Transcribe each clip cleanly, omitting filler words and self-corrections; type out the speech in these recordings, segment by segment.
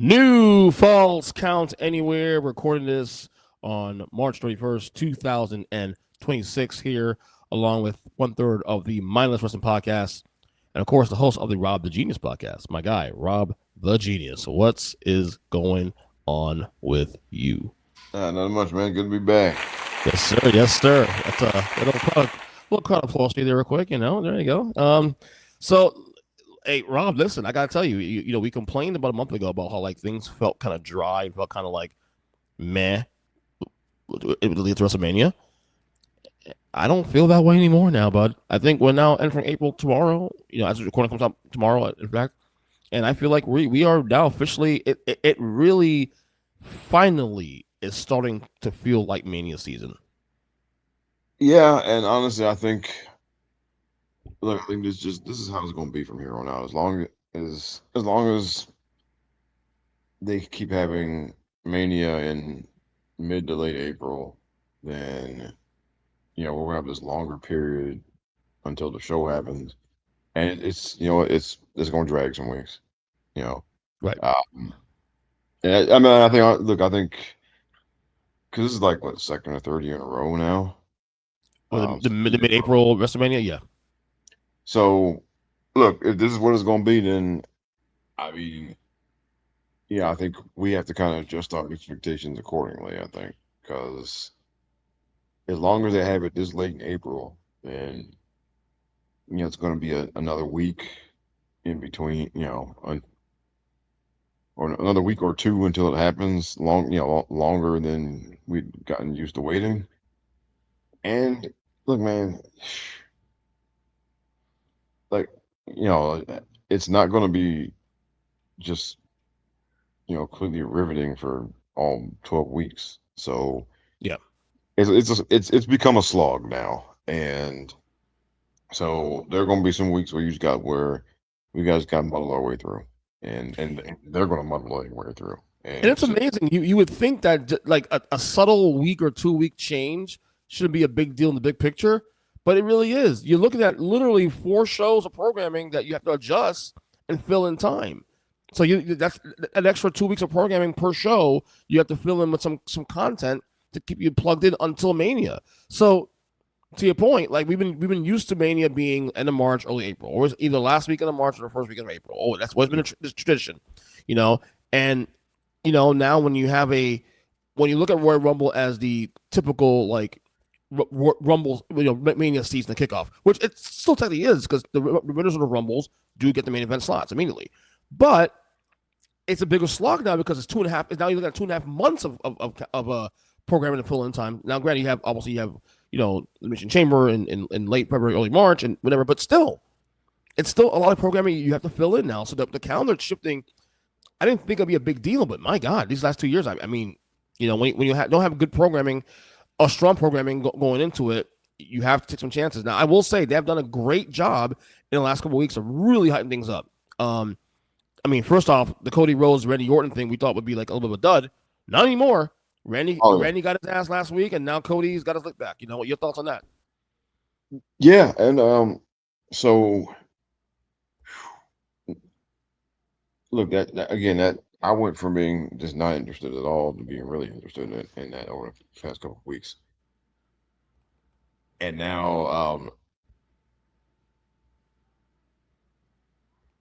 New Falls Count Anywhere, recording this on March 31st, 2026 here, along with 1/3 of the Mindless Wrestling Podcast, and of course, the host of the Rob the Genius Podcast, my guy, Rob the Genius. What is going on with you? Not much, man. Good to be back. Yes, sir. Yes, sir. That's a little crowd applause for you there real quick, there you go. So, hey, Rob, listen, I gotta tell you, you know, we complained about a month ago about how like things felt kind of dry and felt kind of like meh. It would lead to WrestleMania. I don't feel that way anymore now, bud. I think we're now entering April tomorrow. You know, as the recording comes out tomorrow, in fact, and I feel like we are now officially. It really, finally, is starting to feel like Mania season. Yeah, and honestly, I think. Look, I think this is how it's going to be from here on out. As long as they keep having Mania in mid to late April, then we're gonna have this longer period until the show happens, and it's going to drag some weeks, Right. And I think because this is like what, second or third year in a row now. The mid-April WrestleMania, yeah. So, look, if this is what it's going to be, then, I mean, I think we have to kind of adjust our expectations accordingly, I think, because as long as they have it this late in April, then, it's going to be another week in between, or another week or two until it happens, longer than we'd gotten used to waiting. And, look, man, like, it's not going to be just, completely riveting for all 12 weeks. So yeah, it's become a slog now. And so there are going to be some weeks where we guys got to muddle our way through, and they're going to muddle their way through. And it's amazing. You would think that like a subtle week or 2 week change shouldn't be a big deal in the big picture. But it really is. You're looking at literally 4 shows of programming that you have to adjust and fill in time. So that's an extra 2 weeks of programming per show. You have to fill in with some content to keep you plugged in until Mania. So to your point, like we've been used to Mania being end of March, early April, or it's either last weekend of March or the first weekend of April. Oh, that's what's been this tradition, And now when you look at Royal Rumble as the typical like Rumble, Mania season to kickoff, which it still technically is because the winners of the Rumbles do get the main event slots immediately. But it's a bigger slog now because it's 2.5. Now you're looking at 2.5 months of programming to fill in time. Now, granted, you have Elimination Chamber in late February, early March, and whatever. But still, it's still a lot of programming you have to fill in now. So the calendar shifting, I didn't think it'd be a big deal, but my God, these last 2 years, I mean, when you don't have good programming. A strong programming going into it, you have to take some chances. Now, I will say they have done a great job in the last couple of weeks of really hyping things up. I mean, first off, the Cody Rhodes, Randy Orton thing we thought would be like a little bit of a dud. Not anymore. Randy got his ass last week, and now Cody's got his lick back. What your thoughts on that? Yeah, and so look, that I went from being just not interested at all to being really interested in that over the past couple of weeks. And now,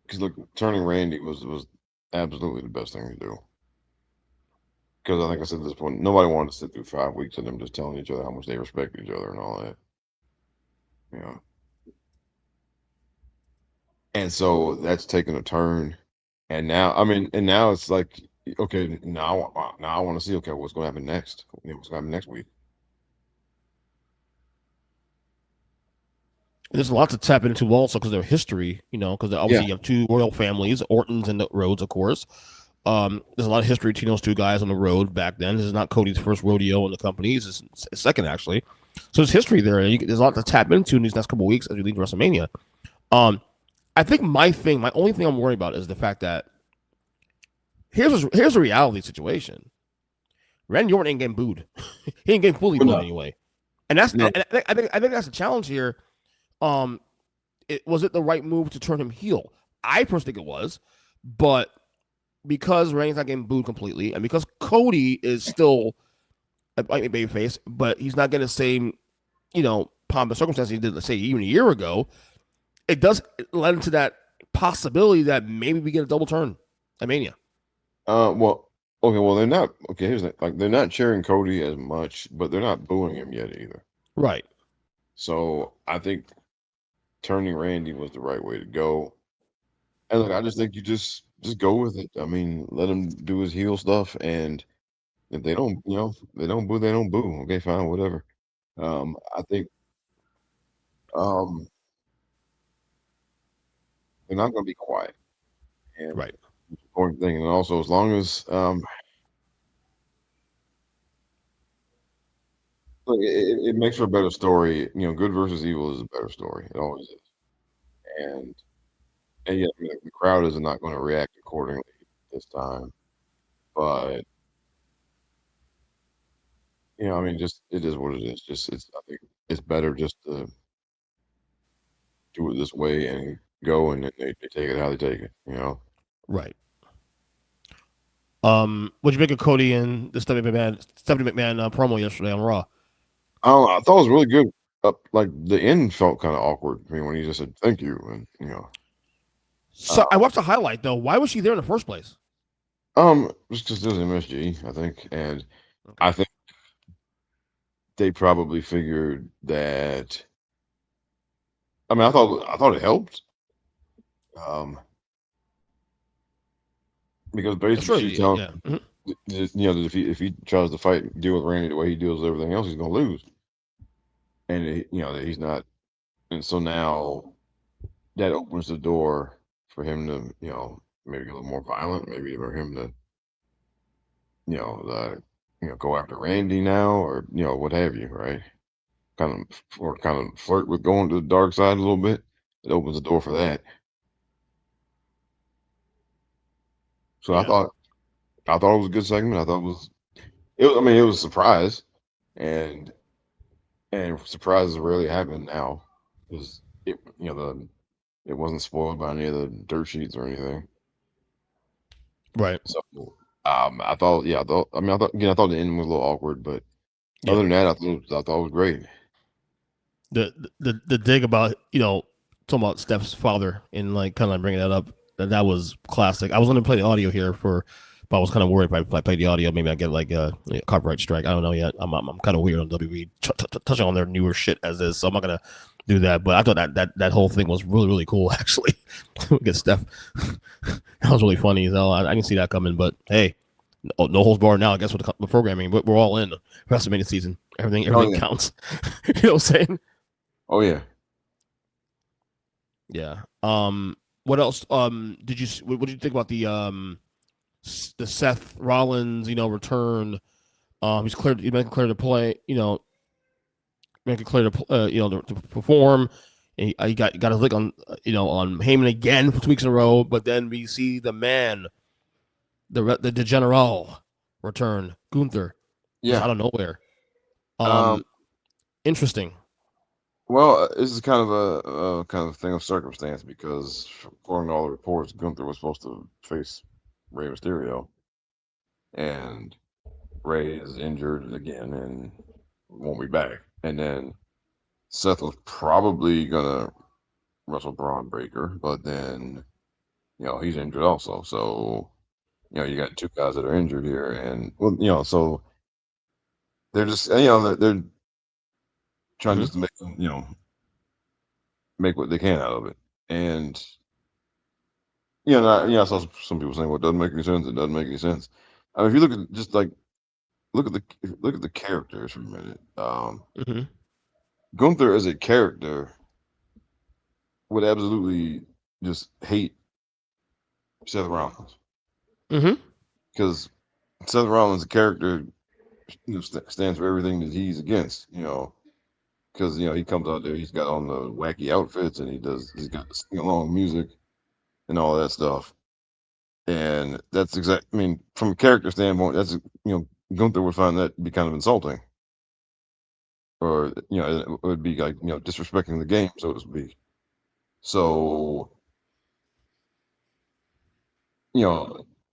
because look, turning Randy was absolutely the best thing to do. Because I think I said at this point, nobody wanted to sit through 5 weeks of them just telling each other how much they respect each other and all that. You know, and so that's taken a turn. And now, I mean, and now it's like, okay, now I want to see, okay, what's going to happen next? What's going to happen next week? And there's a lot to tap into also because of their history, because Yeah. obviously you have two royal families, Ortons and the Rhodes, of course. There's a lot of history between those two guys on the road back then. This is not Cody's first rodeo in the company. It's his second, actually. So there's history there. And there's a lot to tap into in these next couple of weeks as we lead to WrestleMania. I think my only thing I'm worried about is the fact that here's a reality situation. Randy Orton ain't getting booed. He ain't getting fully booed anyway. And that's No. and I think that's a challenge here. Was it the right move to turn him heel? I personally think it was, but because Randy's not getting booed completely, and because Cody is still a babyface, but he's not getting the same, pomp and circumstance he did, let's say, even a year ago, it does lend into that possibility that maybe we get a double turn at Mania. Well, okay, well they're not okay. Here's the, like they're not cheering Cody as much, but they're not booing him yet either. Right. So I think turning Randy was the right way to go. And look, I just think you just go with it. I mean, let him do his heel stuff, and if they don't, they don't boo, they don't boo. Okay, fine, whatever. I think um they're not going to be quiet, and Right. the important thing. And also, as long as look, it makes for a better story. Good versus evil is a better story. It always is. And yeah, I mean, the crowd is not going to react accordingly this time. But I mean, just it is what it is. Just I think it's better just to do it this way and go, and then they take it how they take it. Right. What'd you make of Cody and the Stephanie McMahon promo yesterday on Raw? I thought it was really good. Like the end felt kind of awkward. I mean, when he just said thank you, and So I watched the highlight though. Why was she there in the first place? just because it was MSG, I think, and Okay. I think they probably figured that. I mean, I thought it helped. Um, because That's basically right. she's telling, Yeah. Mm-hmm. that if he tries to fight, deal with Randy the way he deals with everything else, he's gonna lose, and that he's not. And so now that opens the door for him to, maybe get a little more violent, maybe for him to, you know, uh, go after Randy now, or what have you, right? Kind of flirt with going to the dark side a little bit. It opens the door for that. So I Yeah. thought I thought it was a good segment. I thought I mean, it was a surprise, and surprises rarely happen now because it wasn't spoiled by any of the dirt sheets or anything. Right. So I thought, yeah, I thought the ending was a little awkward, but Yeah. other than that, I thought it was great. The dig about talking about Steph's father and like kind of bringing that up, that was classic. I was going to play the audio here but I was kind of worried if I play the audio, maybe I get like a copyright strike. I don't know yet. I'm kind of weird on WWE touching on their newer shit as is, so I'm not gonna do that. But I thought that whole thing was really really cool actually. Get Steph. That was really funny as hell. I can see that coming, but hey, no holds barred now. I guess with the programming, but we're all in WrestleMania season. Everything Oh yeah, counts. You know what I'm saying? oh yeah. Yeah. What else? What did you think about the Seth Rollins, return? He's cleared. He's been cleared to play. Making clear to to perform. He got his lick on on Heyman again for 2 weeks in a row. But then we see the man, the General return, Gunther, just Yeah. out of nowhere. Um. Interesting. Well, this is kind of a kind of thing of circumstance because, according to all the reports, Gunther was supposed to face Rey Mysterio, and Rey is injured again and won't be back. And then Seth was probably gonna wrestle Braun Breaker, but then he's injured also. So, you got two guys that are injured here, and so they're just they're trying just to make what they can out of it. And I saw some people saying, "Well, it doesn't make any sense. It doesn't make any sense." I mean, if you look at just like look at the characters for a minute. Mm-hmm. Gunther as a character would absolutely just hate Seth Rollins Mm-hmm. because Seth Rollins' character stands for everything that he's against. Because he comes out there, he's got on the wacky outfits, and he's got the sing along music and all that stuff. And that's exact. I mean, from a character standpoint, Gunther would find that to be kind of insulting, or it would be like disrespecting the game, so to speak. So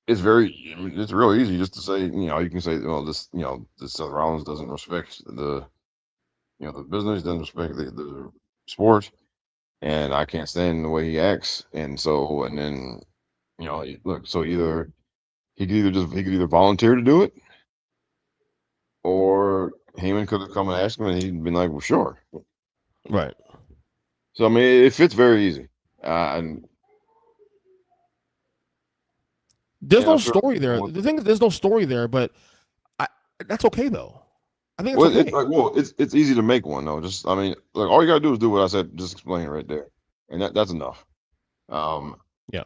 it's very, I mean, it's real easy just to say, you can say, well, this Seth Rollins doesn't respect the business, doesn't respect the sport, and I can't stand the way he acts, and then look, so either he could either volunteer to do it, or Heyman could have come and asked him, and he'd been like, well, sure. Right. So I mean, it fits very easy, and There's no I'm sure. story there. The thing is, there's no story there, but I, that's okay though. I think it's Well, okay. it's easy to make one though. Just I mean, look, all you gotta do is do what I said. Just explain it right there, and that's enough. Um, Yeah.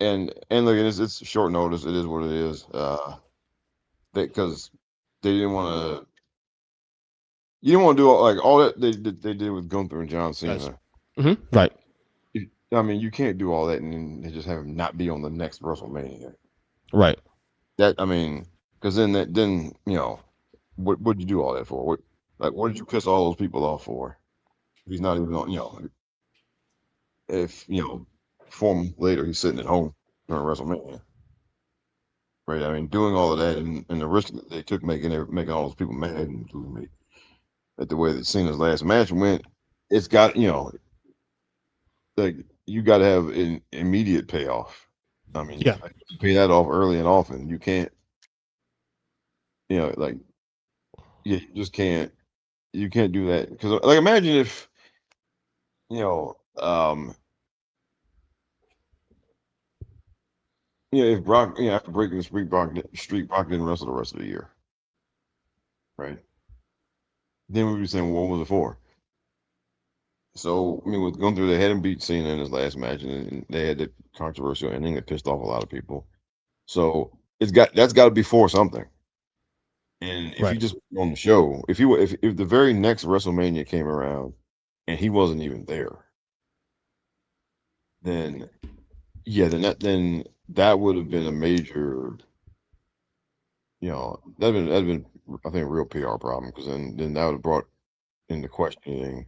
and look, it's short notice. It is what it is. Because they didn't want to. You didn't want to do all that they did with Gunther and John Guys. Cena. Mm-hmm. Right. I mean, you can't do all that and then just have him not be on the next WrestleMania. Right. That I mean, because then what'd you do all that for? What did you piss all those people off for? He's not even on. If 4 months later he's sitting at home during WrestleMania, right? I mean, doing all of that and the risk that they took making all those people mad at the way that Cena's last match went, it's got like you got to have an immediate payoff. I mean, Yeah. you pay that off early and often. You can't, like you just can't. You can't do that because, like, imagine if you know, um, if Brock, after breaking the Brock didn't wrestle the rest of the year, right? Then we'd be saying, well, what was it for? So, I mean, with Gunther, they had him beat Cena in his last match, and they had the controversial ending that pissed off a lot of people. So that's got to be for something. And if he Right. just on the show, if the very next WrestleMania came around and he wasn't even there, then then that would have been a major, that'd been I think a real PR problem because then that would have brought into questioning,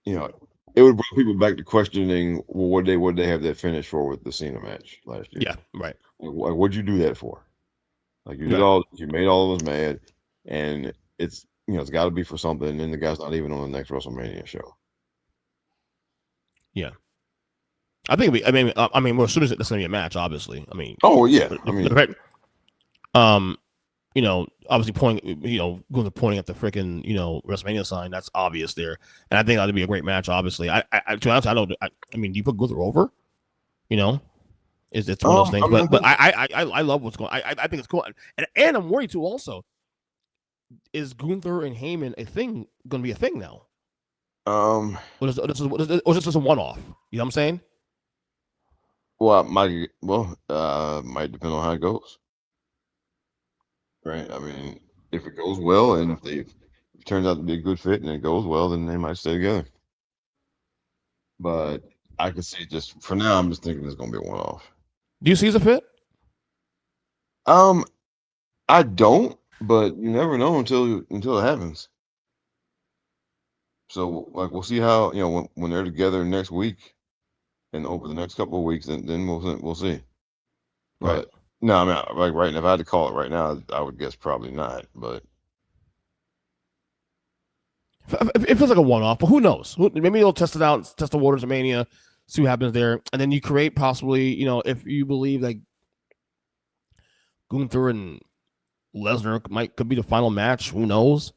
you know, it would bring people back to questioning, well, what they have that finish for with the Cena match last year? Yeah. Right. What'd you do that for? Like Right. you made all of us mad, and it's got to be for something. And then the guy's not even on the next WrestleMania show. Yeah. I think. I mean, well, as soon as it's going to be a match, obviously. I mean. Oh yeah, I mean, Right. Um. Obviously pointing at the freaking WrestleMania sign. That's obvious there, and I think that'd be a great match. Obviously, to be honest, I don't. I mean, do you put Gunther over? It's one of those things. I mean, But I love what's going. I think it's cool, and I'm worried too. Also, is Gunther and Heyman going to be a thing now? Or is this just a one off? You know what I'm saying? might depend on how it goes, right? I mean, if it goes well, and if it turns out to be a good fit and it goes well, then they might stay together. But I can see just for now, I'm just thinking it's going to be a one off. Do you see as a fit? Um, I don't, but you never know until it happens. So like we'll see how when they're together next week and over the next couple of weeks, then we'll see. Right. But no, I mean like right now, if I had to call it right now, I would guess probably not. But It feels like a one off, but who knows? Maybe they'll test it out, test the waters of Mania, See what happens there, and then you create possibly, if you believe like Gunther and Lesnar could be the final match. Who knows?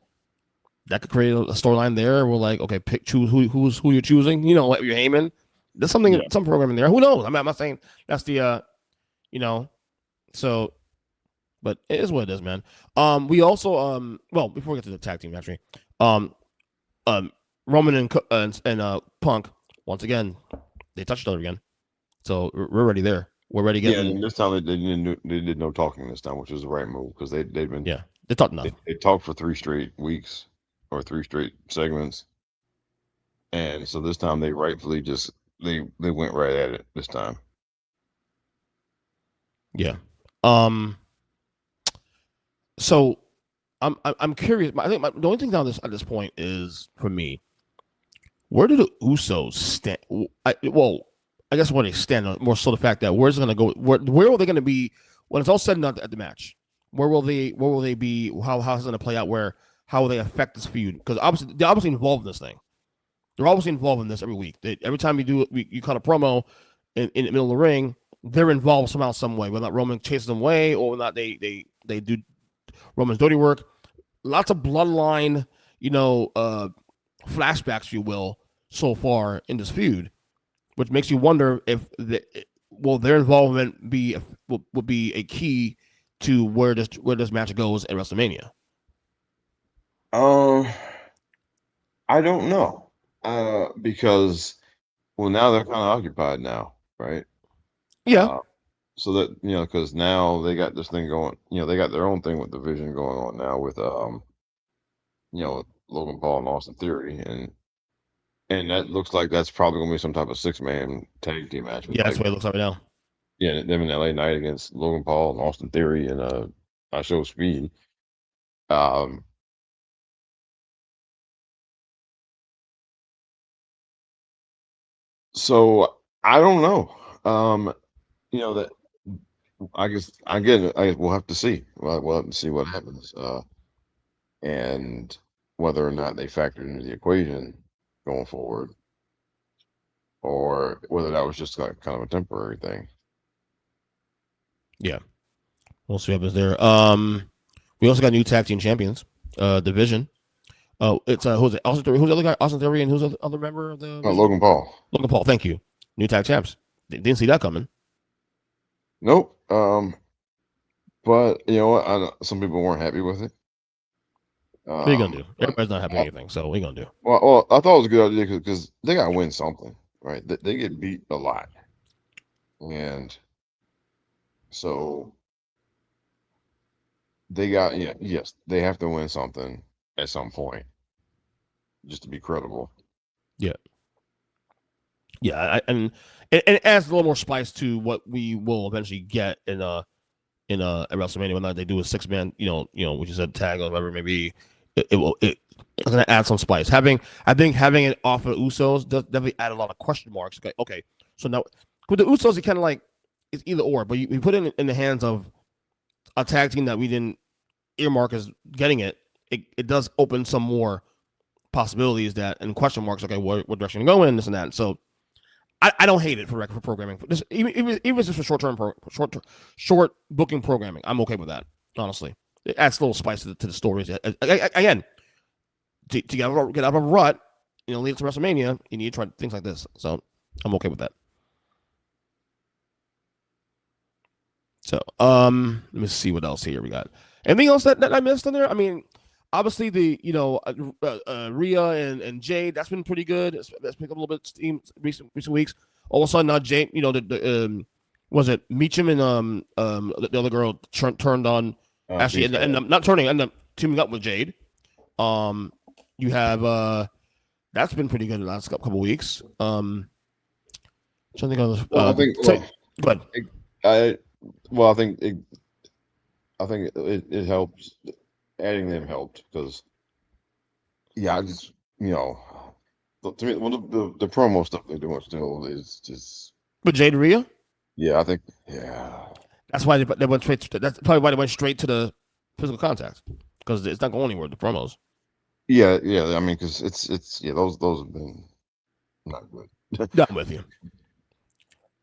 That could create a storyline there. We're like, okay, choose who you're choosing. What you're aiming. There's something, some programming there. Who knows? I'm not saying that's the So, but it is what it is, man. We also well, before we get to the tag team, actually, Roman and Punk once again they touched each other again. So we're ready there. We're ready to get. Yeah, and this time they did no talking this time, which was the right move because they've been they talked enough. They talked for 3 straight weeks or 3 straight segments, and so this time they rightfully just they went right at it this time. Yeah. So I'm curious. I think the only thing down at this point is for me, where do the Usos stand? I guess where they stand on more so the fact that where's it going to go? Where are they going to be when it's all said and done at the match? Where will they be? How's it going to play out? How will they affect this feud? Because they're obviously involved in this thing. They're obviously involved in this every week. Every time you cut a promo in the middle of the ring, they're involved somehow, some way. Whether not Roman chases them away or not they do Roman's dirty work. Lots of bloodline, flashbacks, if you will, so far in this feud, which makes you wonder if their involvement would be a key to where this match goes at WrestleMania. I don't know. Because now they're kind of occupied now, right? Yeah. So that because now they got this thing going. They got their own thing with the Vision going on now with Logan Paul and Austin Theory, and that looks like that's probably gonna be some type of 6-man tag team match. Yeah, that's what it looks like right now. Yeah, them in LA Knight against Logan Paul and Austin Theory and I Show Speed. So I don't know. That I guess we'll have to see. We'll have to see what happens, and whether or not they factor into the equation going forward, or whether that was just like kind of a temporary thing. Yeah, we'll see what happens there. We also got new tag team champions, division. Oh, it's who's it? Who's the other guy? Austin Theory, and who's the other member of the? Logan Paul. Logan Paul. Thank you. New tag champs. Didn't see that coming. Nope. But you know what? Some people weren't happy with it. What are you gonna do? Everybody's not happy with anything, so what are you gonna do? Well, I thought it was a good idea because they gotta win something, right? They get beat a lot, and so they got yes, they have to win something at some point just to be credible. Yeah, and it adds a little more spice to what we will eventually get in at WrestleMania when they do a 6-man, which is a tag or whatever maybe. It's going to add some spice. Having it off of Usos does definitely add a lot of question marks. Okay, so now with the Usos, it kind of like it's either or, but you put it in the hands of a tag team that we didn't earmark as getting it. It does open some more possibilities and question marks. Okay, what direction to go in, this and that. So I don't hate it for programming. Even if it's just for short booking programming, I'm okay with that. Honestly, it adds a little spice to the stories. Again, to get out of a rut, lead to WrestleMania, you need to try things like this. So I'm okay with that. So let me see what else here we got. Anything else that I missed on there? I mean, obviously the Rhea and Jade, that's been pretty good. That's picked up a little bit of steam recent weeks. All of a sudden now Jade, was it Meacham and the other girl turned on Ashley and not turning, ended up teaming up with Jade. You have that's been pretty good in the last couple weeks. I think it helps. Adding them helped because, I just to me, the promo stuff they're doing still is just. With Jade and Rhea. Yeah, I think. That's why they went straight. That's probably why they went straight to the physical contact because it's not going anywhere. The promos. Yeah. I mean, because it's those have been not good. Yeah, I'm with you.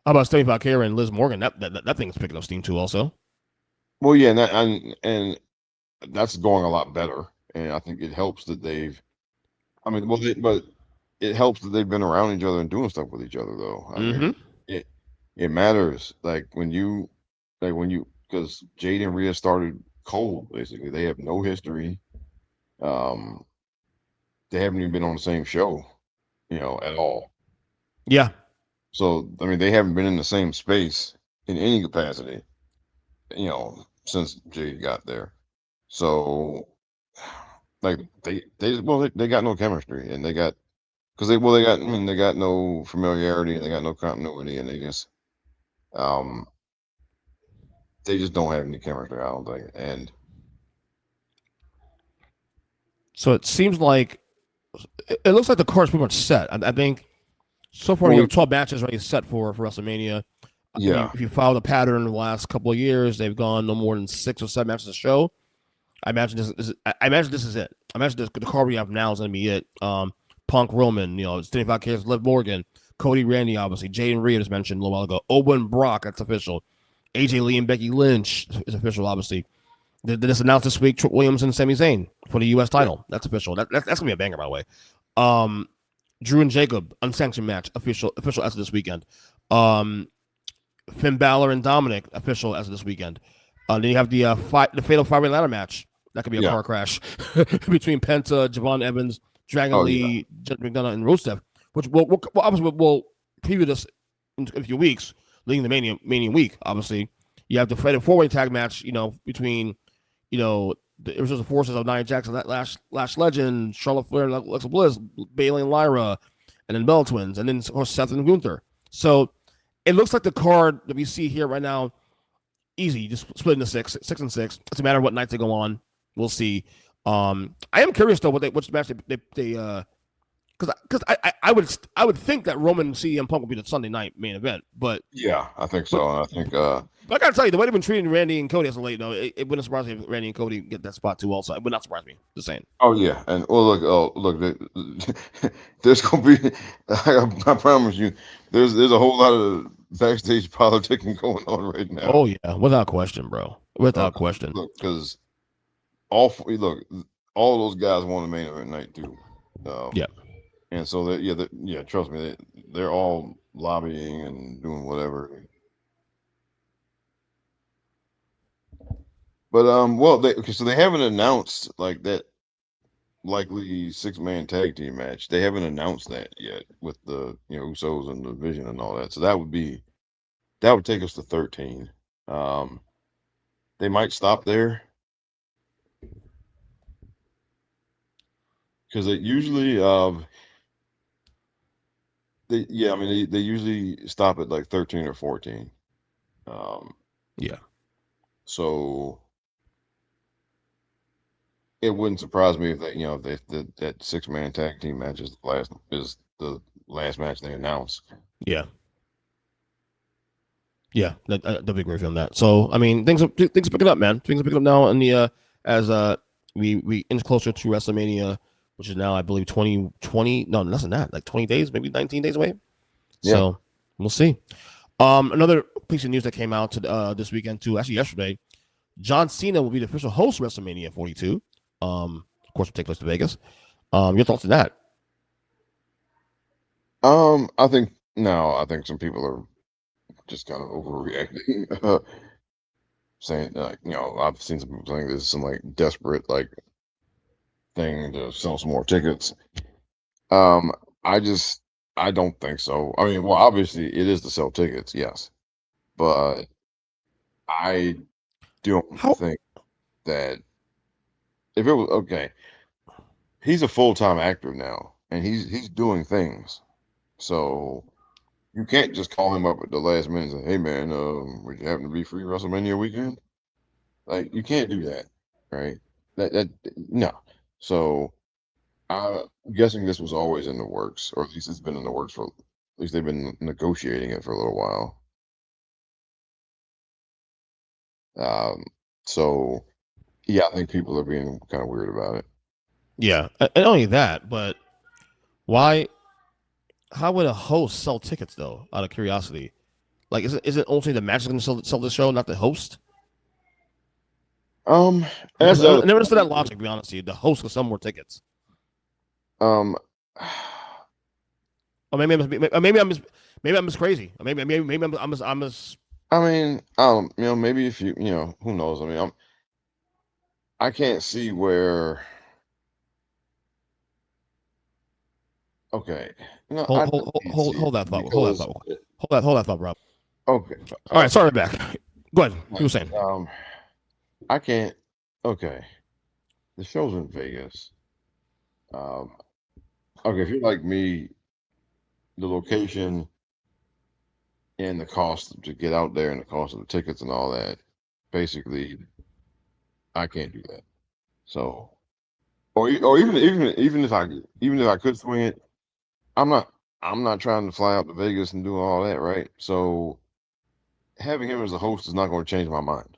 How about Steve Valkyrie and Liz Morgan? That thing's picking up steam too, also. Well, yeah, and that's going a lot better, and I think it helps that they've. I mean, but it helps that they've been around each other and doing stuff with each other, though. I Mm-hmm. mean, it matters. When you, because Jade and Rhea started cold, basically. They have no history. Um, they haven't even been on the same show, at all. Yeah. So, I mean, they haven't been in the same space in any capacity, since Jade got there. So, like they got no chemistry, and they got because they got no familiarity, and they got no continuity, and um they just don't have any chemistry, I don't think. And So it seems like it looks like the card's pretty much set. I think so far you well, have 12 matches already set for WrestleMania. yeah, If you follow the pattern in the last couple of years, they've gone no more than 6 or 7 matches a show. I imagine I imagine this is it. I imagine the card we have now is going to be it. Punk, Roman, Steve Valkyrie, Liv Morgan, Cody, Randy, obviously, Jay and Rhea just mentioned a little while ago. Owen, Brock, that's official. AJ Lee and Becky Lynch is official, obviously. They just announced this week Trick Williams and Sami Zayn for the U.S. yeah, title. That's official. That's gonna be a banger, by the way. Um, Drew and Jacob unsanctioned match official as of this weekend. Um, Finn Balor and Dominic official as of this weekend. Then you have the fatal 5-way ladder match. That could be a yeah. car crash between Penta, Javon Evans, Dragon Oh yeah, Lee, Jet McDonough, and Rusev, which obviously we'll preview this in a few weeks, leading the Mania week. Obviously, you have the fatal 4-way tag match. Between the Irresistible Forces of Nia Jackson, that Lash Legend, Charlotte Flair, Alexa Bliss, Bayley and Lyra, and then Bella Twins, and then of course Seth and Gunther. So it looks like the card that we see here right now, easy, just split into six and six. It's a matter of what nights they go on. We'll see. I am curious though which match they because I would think that Roman and CM Punk would be the Sunday night main event, but yeah. I think but so, and I think But I gotta tell you, the way they've been treating Randy and Cody as of late, it wouldn't surprise me if Randy and Cody get that spot too. Also, it would not surprise me. Just saying. oh yeah, and look, there's gonna be. I promise you, there's a whole lot of backstage politicking going on right now. Oh yeah, without question, bro. Without question. Look, because look, all those guys want a main event night too. Yeah, And so yeah, trust me, they're all lobbying and doing whatever. But so they haven't announced like that likely 6-man tag team match. They haven't announced that yet with the Usos and the Vision and all that. So that would take us to 13. Um, they might stop there because it usually I mean they usually stop at like 13 or 14. Um, yeah, so it wouldn't surprise me if that 6-man tag team match is the last match they announce. yeah, yeah. I definitely agree with you on that. So I mean, things are picking up, man. Things are picking up now in the as we inch closer to WrestleMania, which is now I believe 20. No, less than that, like 20 days, maybe 19 days away. Yeah. So we'll see. Another piece of news that came out this weekend too, actually yesterday. John Cena will be the official host of WrestleMania 42. Of course, will take place in Vegas. Your thoughts on that? I think no, I think some people are just kind of overreacting, saying I've seen some people saying this is some like desperate like thing to sell some more tickets. Um, I just I don't think so. I mean, well, obviously it is to sell tickets, yes, but I don't How? think that if it was okay, he's a full-time actor now, and he's doing things, so you can't just call him up at the last minute and say, "Hey, man, would you happen to be free WrestleMania weekend?" Like, you can't do that, right? That no. So I'm guessing this was always in the works, or at least it's been in the works for. At least they've been negotiating it for a little while. Um, so yeah, I think people are being kind of weird about it. Yeah, and not only that, but why? How would a host sell tickets though? Out of curiosity, Like, isn't ultimately the match is going to sell the show, not the host? That's I never understood that logic. To be honest with you, the host will sell more tickets. um, Or maybe I'm just crazy. Maybe I'm just. I mean, you know, maybe if you know, who knows? I mean, I can't see where. Okay, no, I can't see Hold it that thought. because Hold that thought, Rob. okay, All right, sorry, back. Go ahead. You were saying. I can't. Okay, the show's in Vegas. Um, okay, if you're like me, the location and the cost to get out there and the cost of the tickets and all that, basically, I can't do that. So, or even if I could swing it, I'm not I'm not trying to fly out to Vegas and do all that, right? So having him as a host is not going to change my mind.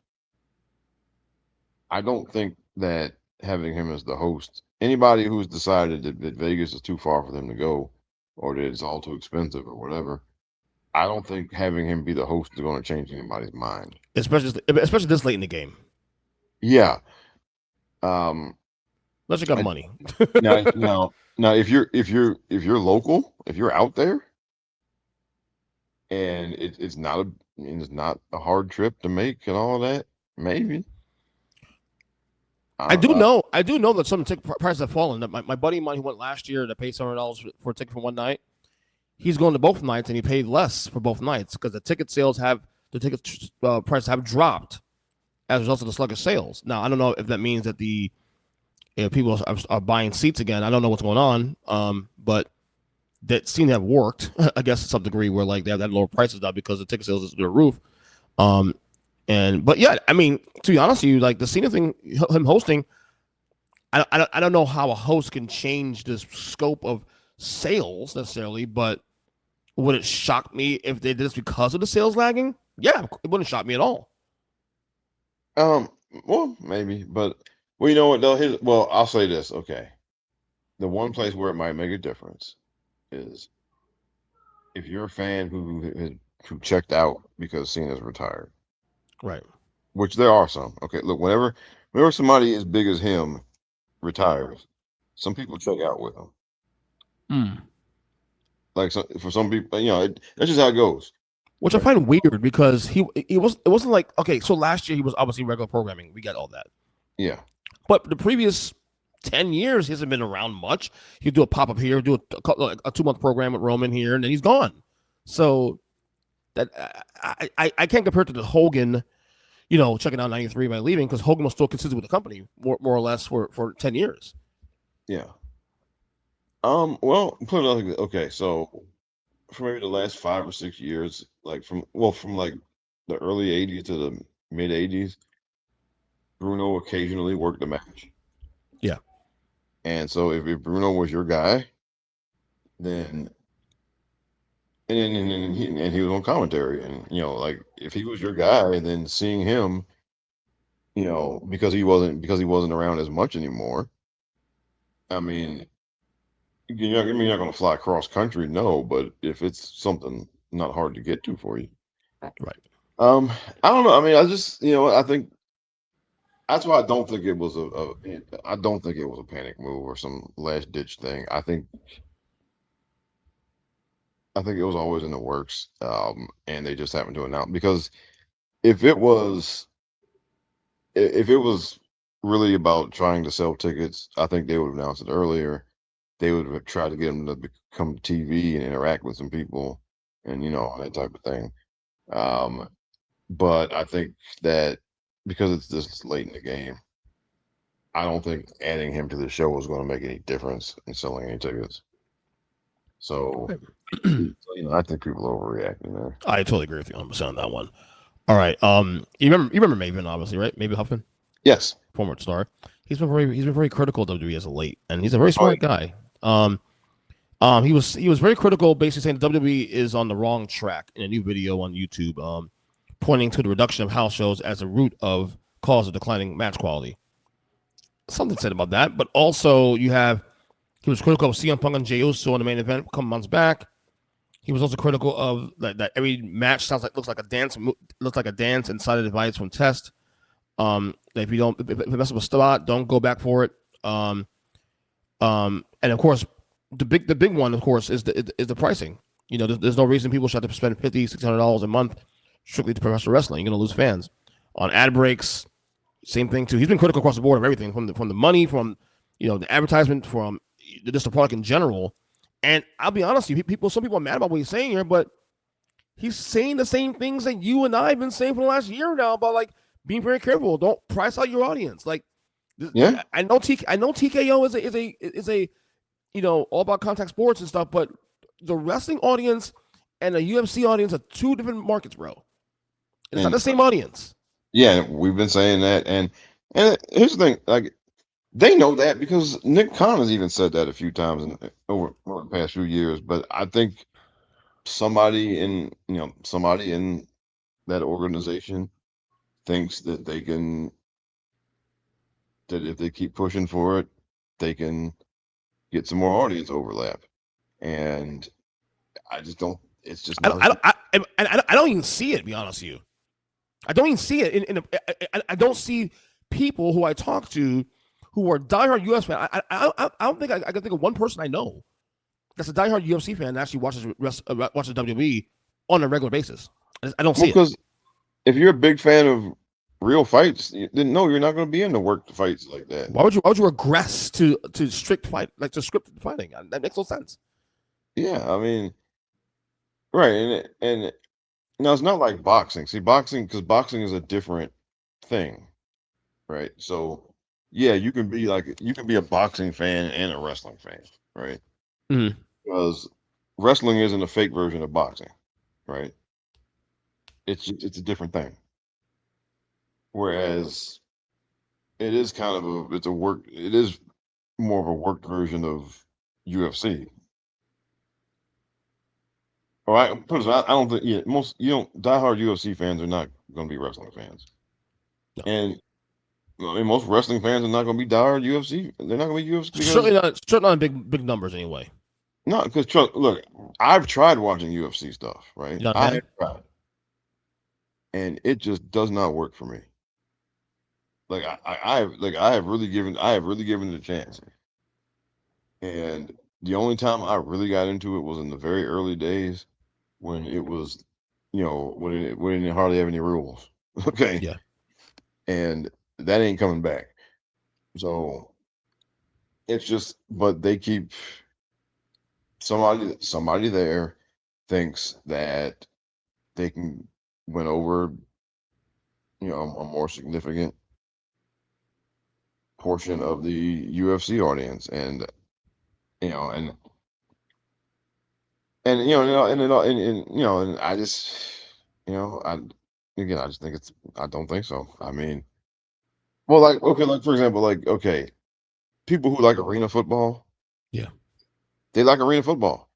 I don't think that having him as the host, anybody who's decided that Vegas is too far for them to go, or that it's all too expensive or whatever, I don't think having him be the host is going to change anybody's mind. Especially this late in the game. Yeah. Unless you got money. Now, if you're local, if you're out there, and it's not a hard trip to make and all that, maybe. I do know that some ticket prices have fallen. That my buddy of mine who went last year to pay $700 for a ticket for one night, he's going to both nights and he paid less for both nights because the ticket prices have dropped as a result of the sluggish sales. Now I don't know if that means that if people are buying seats again. I don't know what's going on, but that seem to have worked, I guess, to some degree, where like they have that lower prices now because the ticket sales is through the roof. But yeah, I mean, to be honest with you, like the Cena thing, him hosting, I don't know how a host can change the scope of sales necessarily, but would it shock me if they did this because of the sales lagging? Yeah, it wouldn't shock me at all. Well, maybe, but well, you know what though? Well, I'll say this. Okay, the one place where it might make a difference is if you're a fan who checked out because Cena's retired, Right. which there are some. Okay, look, whenever somebody as big as him retires, some people check out with him. Like for some people, you know, that's just how it goes. Which I find weird because it wasn't like, okay, so last year he was obviously regular programming. We get all that. Yeah. But the previous 10 years, he hasn't been around much. He'll do a pop-up here, do a 2-month program with Roman here, and then he's gone. So that I can't compare it to the Hogan, you know, checking out 93 by leaving, because Hogan was still consistent with the company more or less for 10 years. Yeah. Well, put it like this. Okay, so for maybe the last 5 or 6 years, like from like the early '80s to the mid '80s, Bruno occasionally worked a match. Yeah. And so if Bruno was your guy, then and he was on commentary, and you know, like if he was your guy, then seeing him, you know, because he wasn't around as much anymore. I mean, you're not going to fly cross country, no, but if it's something not hard to get to for you, Right. I don't know. I mean, I just, you know, I think that's why I don't think it was I don't think it was a panic move or some last ditch thing. I think it was always in the works, and they just happened to announce, because if it was if it was really about trying to sell tickets, I think they would have announced it earlier. They would have tried to get them to come to TV and interact with some people, and you know, all that type of thing. Um, but I think that because it's this late in the game, I don't think adding him to the show is going to make any difference in selling any tickets. So, you know, I think people are overreacting there. I totally agree with you 100% on that one. All right. You remember Maven, obviously, right? Maven Huffman, Yes. former star. He's been very critical of WWE as of late, and he's a very smart guy. He was very critical, basically saying WWE is on the wrong track in a new video on YouTube, pointing to the reduction of house shows as a root of cause of declining match quality. Something said about that, but also he was critical of CM Punk and Jey Uso in the main event a couple months back. He was also critical of that every match looks like a dance, inside a device from Test. That if you mess up a spot, don't go back for it. And of course, the big one, of course, is the pricing. There's no reason people should have to spend $500-$600 a month strictly to professional wrestling. You're gonna lose fans on ad breaks. Same thing too. He's been critical across the board of everything from the money, from the advertisement, from just the product in general. And I'll be honest with you, some people are mad about what he's saying here, but he's saying the same things that you and I have been saying for the last year now about like being very careful. Don't price out your audience. Like, Yeah. I know TKO is a all about contact sports and stuff, but the wrestling audience and the UFC audience are two different markets, bro. It's not the same audience. Yeah, we've been saying that, and here's the thing: like they know that because Nick Khan has even said that a few times over the past few years. But I think somebody in that organization thinks that if they keep pushing for it, they can get some more audience overlap, and I just don't. It's just not. I don't even see it. To be honest with you, I don't even see it. I don't see people who I talk to who are diehard US fans. I don't think I can think of one person I know that's a diehard UFC fan that actually watches WWE on a regular basis. I don't see it. Because if you're a big fan of real fights, then no, you're not going to be into work fights like that. Why would you regress to strict fight, like to scripted fighting? That makes no sense. Yeah, I mean, right, and now it's not like boxing. See, because boxing is a different thing, right? So, yeah, you can be a boxing fan and a wrestling fan, right? Mm-hmm. Because wrestling isn't a fake version of boxing, right? It's a different thing. Whereas it is kind of it is more of a worked version of UFC. All right, I don't think diehard UFC fans are not going to be wrestling fans, No. and I mean most wrestling fans are not going to be diehard UFC. They're not going to be UFC because certainly not in big numbers anyway. No, because look, I've tried watching UFC stuff, right? I have tried, and it just does not work for me. Like I have really given it a chance, and the only time I really got into it was in the very early days when it was, when it didn't hardly have any rules. Okay. Yeah. And that ain't coming back. So it's just, but they keep somebody there thinks that they can win over, a more significant portion of the UFC audience, and you know, and I just, I I just think I don't think so. I mean, well, like okay, like for example, like okay, people who like arena football, Yeah. they like arena football,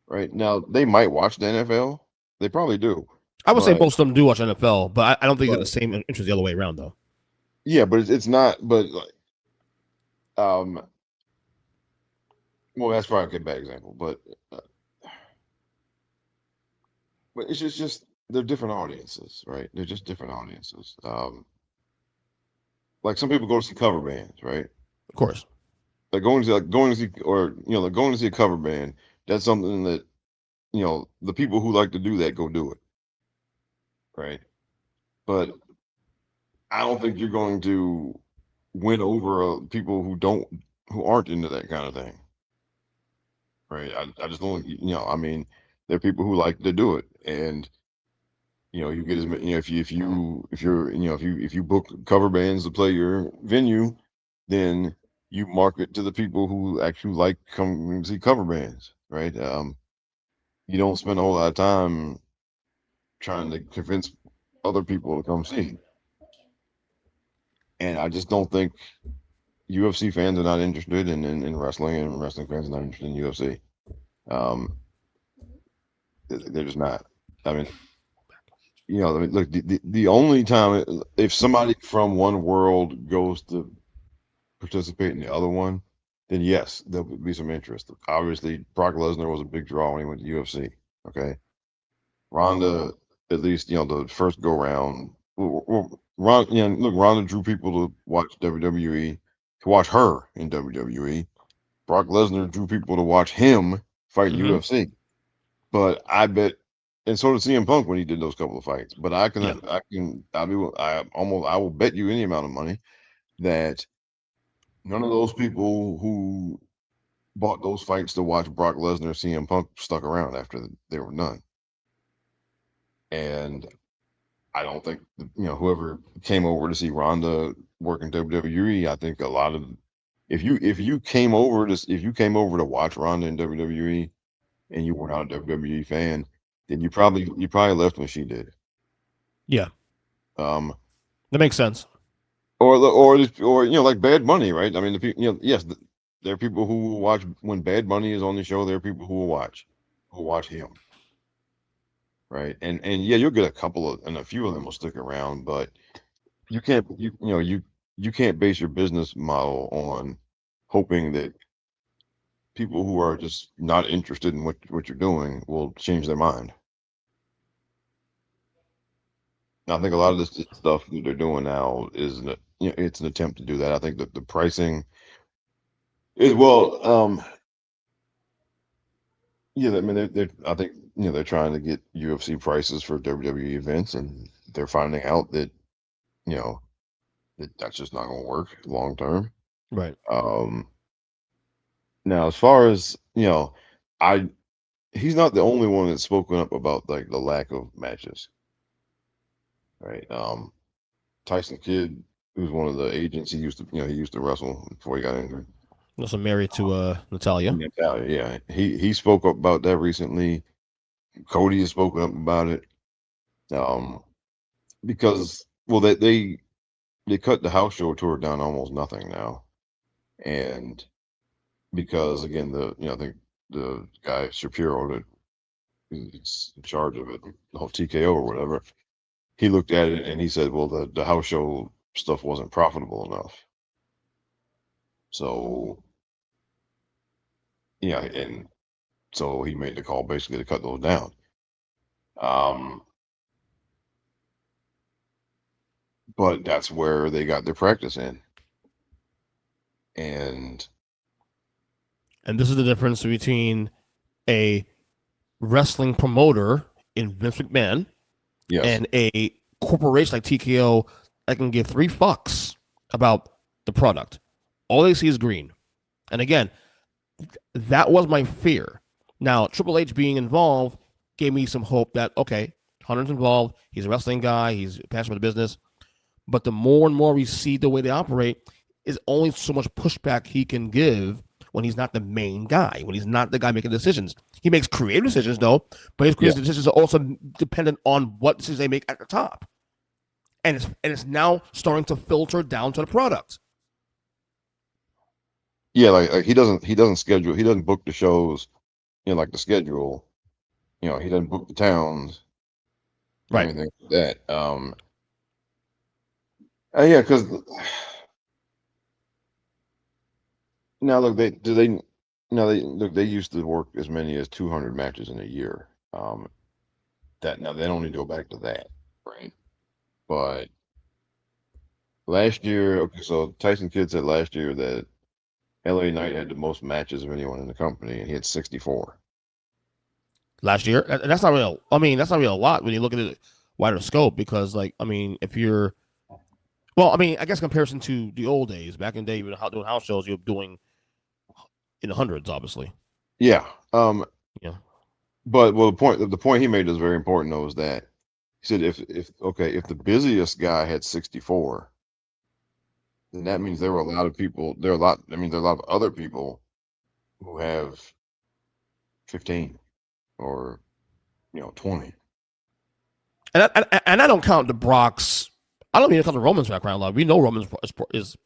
right? Now they might watch the NFL, they probably do. I would say But most of them do watch NFL, but I don't think it's the same interest the other way around, though. yeah, but it's not. But like, well, that's probably a bad example, uh, but it's just they're different audiences, right? They're just different audiences. Like some people go to see cover bands, right? Of course. Like going to see, or like going to see a cover band. That's something that the people who like to do that go do it, right? But I don't think you're going to win over people who aren't into that kind of thing, right? I just don't, I mean, there are people who like to do it, and you get as many, if you book cover bands to play your venue, then you market to the people who actually like come see cover bands, right? You don't spend a whole lot of time trying to convince other people to come see. And I just don't think UFC fans are not interested in wrestling, and wrestling fans are not interested in UFC. They're just not. I mean, look, the only time if somebody from one world goes to participate in the other one, then yes, there would be some interest. Obviously, Brock Lesnar was a big draw when he went to UFC. Okay, Ronda, at least the first go round. Look, Ronda drew people to watch WWE, to watch her in WWE. Brock Lesnar drew people to watch him fight Mm-hmm. UFC. But I bet, and so did CM Punk when he did those couple of fights. But Yeah. I will bet you any amount of money that none of those people who bought those fights to watch Brock Lesnar, CM Punk stuck around after they were done. And I don't think whoever came over to see Ronda work in WWE. I think a lot of if you came over to watch Ronda in WWE and you were not a WWE fan, then you probably left when she did. Yeah. Um, That makes sense. or like Bad Bunny, right? I mean, the people, yes, there are people who will watch when Bad Bunny is on the show. There are people who watch him, right? And yeah, you'll get a few of them will stick around, but you can't you can't base your business model on hoping that people who are just not interested in what you're doing will change their mind. I think a lot of this stuff that they're doing now it's an attempt to do that. I think that the pricing is yeah. I mean, I think they're trying to get UFC prices for WWE events, and they're finding out that you know that's just not going to work long term. Right. Um, Now, as far as I he's not the only one that's spoken up about like the lack of matches, right? Tyson Kidd, who's one of the agents, he used to wrestle before he got injured. Also married to Natalia. Yeah, he spoke up about that recently. Cody has spoken up about it. Um, because they cut the house show tour down to almost nothing now, and because again I think the guy Shapiro that is in charge of it, the whole TKO or whatever, he looked at it and he said, well, the house show stuff wasn't profitable enough. So yeah, and so he made the call basically to cut those down. Um, but that's where they got their practice in. And And this is the difference between a wrestling promoter in Vince McMahon yes, and a corporation like TKO that can give three fucks about the product. All they see is green. And again, that was my fear. Now, Triple H being involved gave me some hope that, okay, Hunter's involved. He's a wrestling guy. He's passionate about the business. But the more and more we see the way they operate, is only so much pushback he can give when he's not the main guy, when he's not the guy making decisions. He makes creative decisions, though, but his creative decisions are also dependent on what decisions they make at the top. And it's now starting to filter down to the product. yeah, like he doesn't book the shows, like the schedule. He doesn't book the towns or Right. anything like that. Yeah, because now look, they used to work as many as 200 matches in a year. That now they don't need to go back to that, right? But last year, okay, so Tyson Kidd said last year that LA Knight had the most matches of anyone in the company, and he had 64. Last year, that's not real. I mean, that's not really a lot when you look at it wider scope. Because, like, I mean, if you're, well, I mean, I guess comparison to the old days, back in the day, even doing house shows, you're doing in the hundreds, obviously. Yeah. Yeah. But the point he made is very important though, is that he said if the busiest guy had 64, then that means there were a lot of people. There are a lot of other people who have 15 or 20. And I don't count the Brock's. I don't even count the Roman's background. Like, we know Roman's is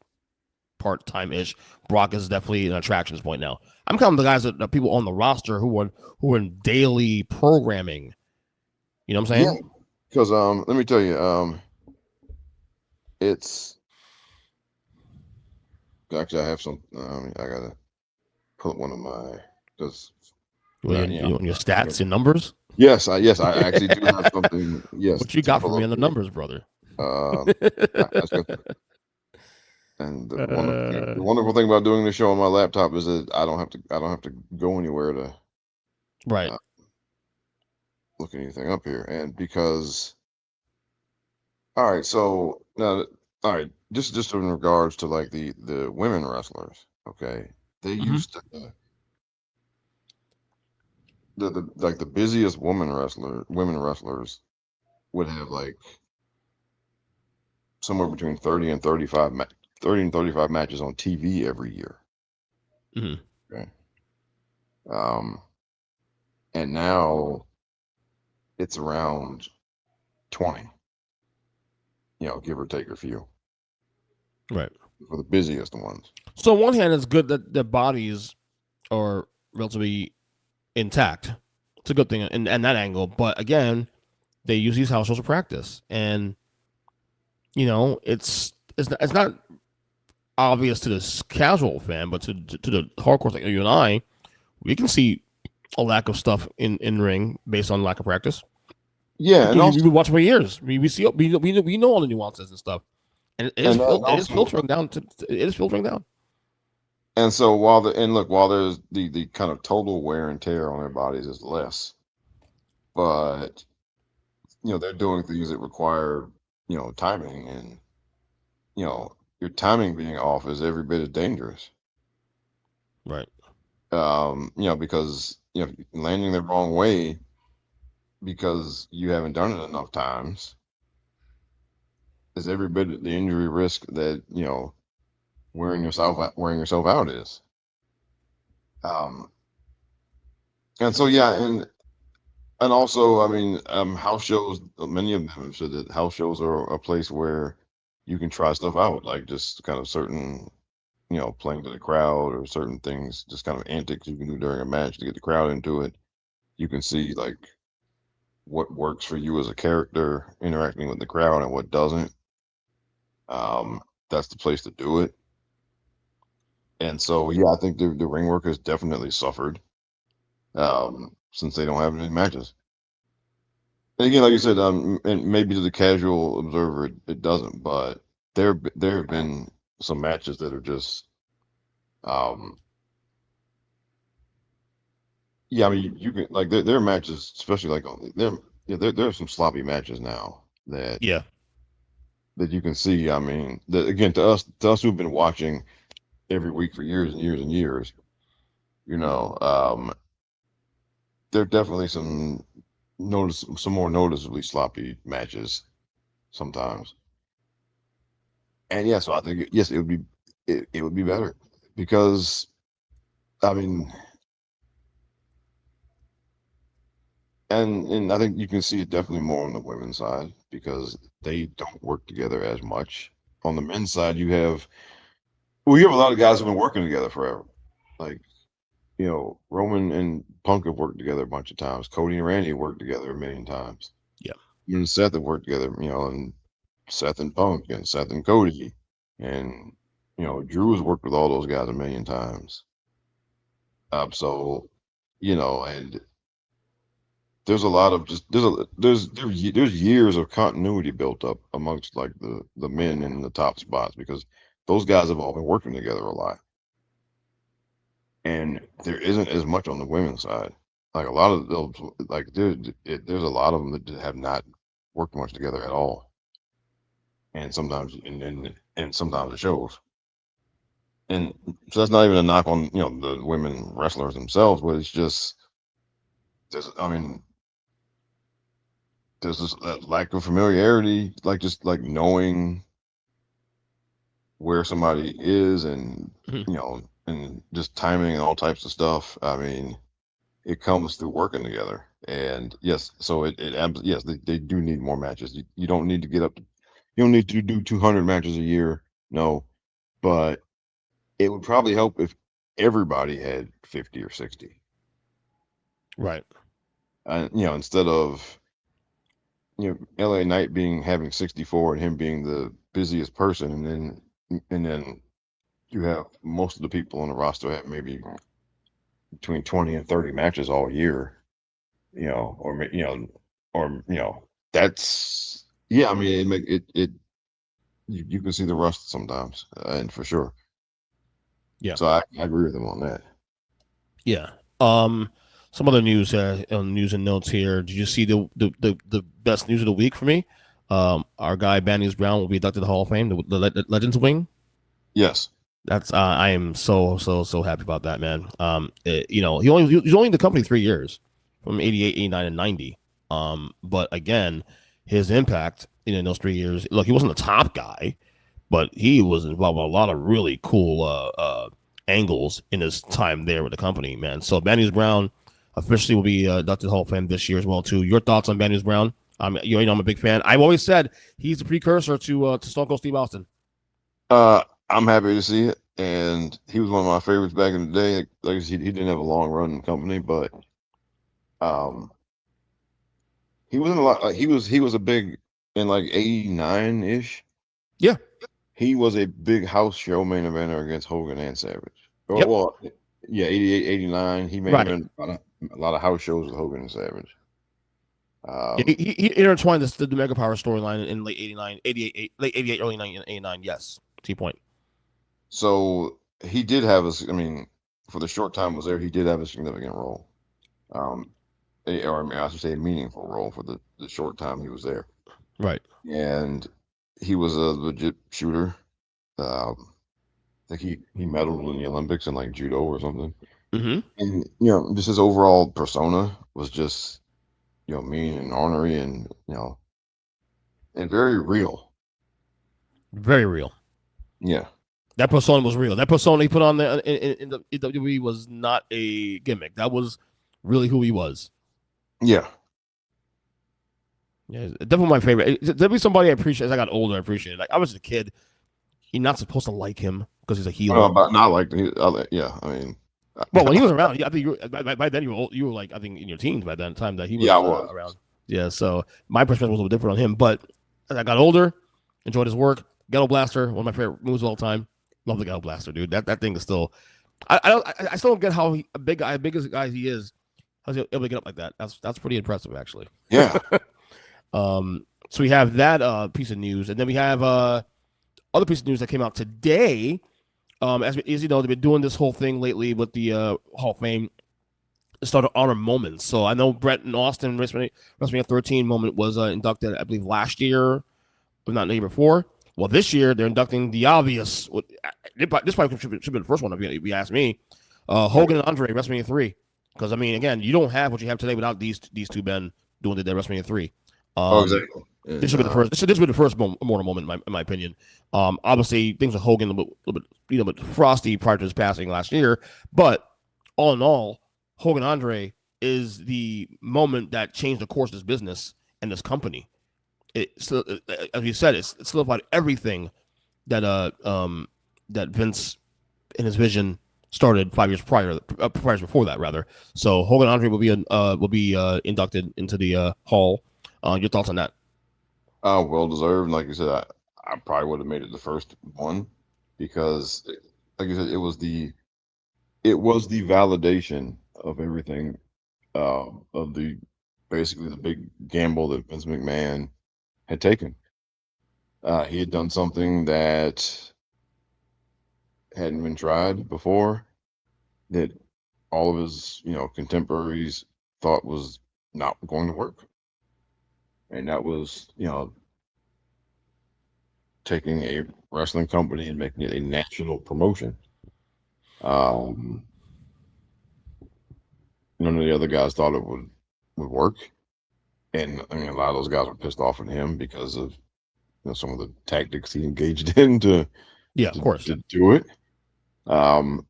part time ish. Brock is definitely an attractions point now. I'm counting the guys that people on the roster who are in daily programming. You know what I'm Yeah, saying? because let me tell you, it's actually I have some. I gotta pull up one of my because Your stats and numbers. Yes, I actually do have something. Yes, What you got for me on the numbers, brother? That's good. And the wonderful thing about doing the show on my laptop is that I don't have to go anywhere to right. Look anything up here. And because all right, so now all right, just in regards to like the women wrestlers, okay, they used to the like the busiest women wrestlers would have like somewhere between 30 and 35 matches on TV every year. Okay. And now it's around 20, give or take a few. Right. For the busiest ones. So on one hand, it's good that their bodies are relatively intact. It's a good thing in that angle. But again, they use these house shows to practice. And, it's not obvious to the casual fan, but to the hardcore like you and I, we can see a lack of stuff in ring based on lack of practice. Yeah, and we've been watching for years. We know all the nuances and stuff, and it is filtering down. It is filtering down. And so while there's the kind of total wear and tear on their bodies is less, but they're doing things that require timing, and your timing being off is every bit as dangerous. Right. Because landing the wrong way because you haven't done it enough times is every bit the injury risk that wearing yourself out is. And so and also, I mean, house shows. Many of them have said that house shows are a place where you can try stuff out, like just kind of certain, playing to the crowd or certain things, just kind of antics you can do during a match to get the crowd into it. You can see like what works for you as a character interacting with the crowd and what doesn't. That's the place to do it. And so, I think the ring work has definitely suffered since they don't have any matches. And again, like you said, and maybe to the casual observer, it doesn't, but there have been some matches that are just, I mean, you can like there are matches, especially like there are some sloppy matches now that you can see. I mean, again, to us who've been watching every week for years and years and years, there are definitely some more noticeably sloppy matches sometimes. And so I think yes, it would be better because I mean, and I think you can see it definitely more on the women's side because they don't work together as much. On the men's side, you have a lot of guys who've been working together forever, like Roman and Punk have worked together a bunch of times. Cody and Randy worked together a million times. Yeah, and Seth have worked together, and Seth and Punk and Seth and Cody, and Drew has worked with all those guys a million times. So and there's a lot of just there's years of continuity built up amongst like the men in the top spots because those guys have all been working together a lot, and there isn't as much on the women's side. Like a lot of those, like there's a lot of them that have not worked much together at all, and sometimes and sometimes it shows. And so that's not even a knock on the women wrestlers themselves, but it's just there's this lack of familiarity, like just like knowing where somebody is and and just timing and all types of stuff. I mean, it comes through working together. And yes, so yes, they do need more matches. You don't need to get up to, you don't need to do 200 matches a year. No, but it would probably help if everybody had 50 or 60. Right. Instead of LA Knight having 64 and him being the busiest person, and then you have most of the people on the roster have maybe between 20 and 30 matches all year, or that's yeah. I mean, you can see the rust sometimes, and for sure. Yeah. So I agree with him on that. Yeah. Um, some other news and notes here. Did you see the best news of the week for me? Our guy Bannies Brown will be inducted to the Hall of Fame, the Legends Wing. Yes. That's I am so happy about that, man. He's only in the company 3 years, from 88, 89, and 90. But again, his impact in those 3 years. Look, he wasn't the top guy, but he was involved with a lot of really cool angles in his time there with the company, man. So Bannies Brown officially will be inducted Hall of Fame this year as well too. Your thoughts on Bannies Brown? I'm a big fan. I've always said he's a precursor to Stone Cold Steve Austin. I'm happy to see it, and he was one of my favorites back in the day. Like I said, he didn't have a long run in the company, but um, he was in a lot. Like, he was a big in like '89 ish. Yeah. He was a big house show main eventer against Hogan and Savage. Yep. Well, yeah, 88, 89. He main Right. evented a lot of house shows with Hogan and Savage. Yeah, Um, he intertwined the Mega Power storyline in late 89, 88, late 88, early 89. Yes. T point. so he did have I mean, for the short time was there, he did have a significant role. Um, or I mean, I should say a meaningful role for the short time he was there. Right. And he was a legit shooter. I think he medaled in the Olympics in like judo or something. Mm-hmm. And just his overall persona was just mean and ornery and and very real. Very real. Yeah, That persona was real. That persona he put on there in the WWE was not a gimmick. That was really who he was. yeah. Yeah, definitely my favorite. Definitely somebody I appreciate. As I got older, I appreciated. Like I was a kid, you're not supposed to like him because he's a I don't know heel. about not like yeah. I mean, Well, when he was around, I think by then you were old, you were like I think in your teens by then time that he yeah, I was was. around. Yeah, so my perspective was a little different on him. But as I got older, enjoyed his work. Ghetto Blaster, one of my favorite moves of all time. Love the Ghetto Blaster, dude. That thing is still. I still don't get how a big guy, big as guy he is, how's he able to get up like that. That's pretty impressive, actually. Yeah. So we have that piece of news, and then we have other piece of news that came out today. As you know, they've been doing this whole thing lately with the Hall of Fame. Started honor moments. So I know Brett and Austin WrestleMania 13 moment was inducted, I believe, last year, if not the year before. Well, this year they're inducting the obvious. This probably should have been the first one if you ask me. Hogan and Andre WrestleMania 3, because I mean, again, you don't have what you have today without these two men doing the WrestleMania 3. Oh, Um, exactly. this And should be the first. This should be the first Immortal Moment, in my opinion. Obviously, things with Hogan a little bit frosty prior to his passing last year, but all in all, Hogan Andre is the moment that changed the course of this business and this company. As you said, it solidified everything that that Vince in his vision started 5 years prior before that rather. So Hogan Andre will be inducted into the Hall. Your thoughts on that? well deserved. Like you said, I probably would have made it the first one because, like you said, it was the validation of everything, of the basically the big gamble that Vince McMahon had taken. He had done something that hadn't been tried before, that all of his contemporaries thought was not going to work, and that was taking a wrestling company and making it a national promotion. Um, None of the other guys thought it would work, and I mean a lot of those guys were pissed off at him because of some of the tactics he engaged in to Yeah, of to, course. to do it. Um,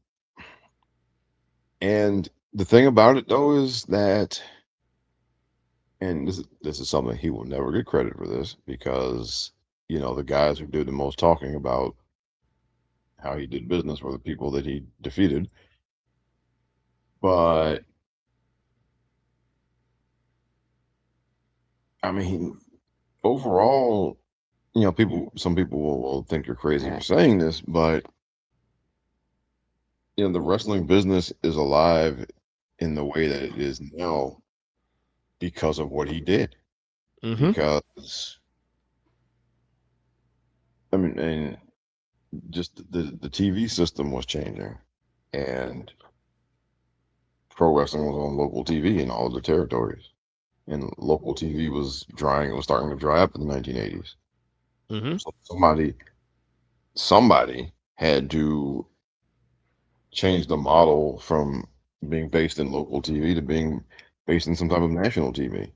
and the thing about it though is that, and this is something he will never get credit for this because the guys who did the most talking about how he did business were the people that he defeated. But I mean, overall, some people will think you're crazy for saying this, but the wrestling business is alive in the way that it is now because of what he did. Mm-hmm. Because I mean, and just the TV system was changing, and pro wrestling was on local TV in all of the territories, and local TV was drying. It was starting to dry up in the 1980s. Mm-hmm. So somebody had to change the model from being based in local TV to being based in some type of national TV.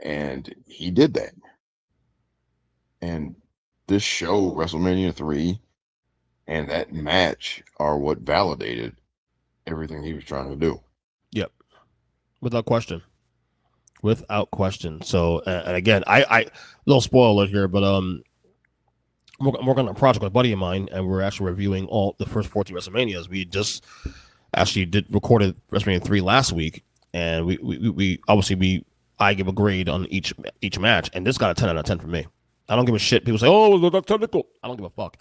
And he did that. And this show, WrestleMania 3, and that match are what validated everything he was trying to do. Yep. Without question. Without question. So, and again, I little spoiler alert here, but I'm working on a project with a buddy of mine, and we're actually reviewing all the first 14 WrestleManias. We just actually recorded WrestleMania 3 last week, and we obviously I give a grade on each match, and this got a 10 out of 10 for me. I don't give a shit. People say, "Oh, that's technical." I don't give a fuck.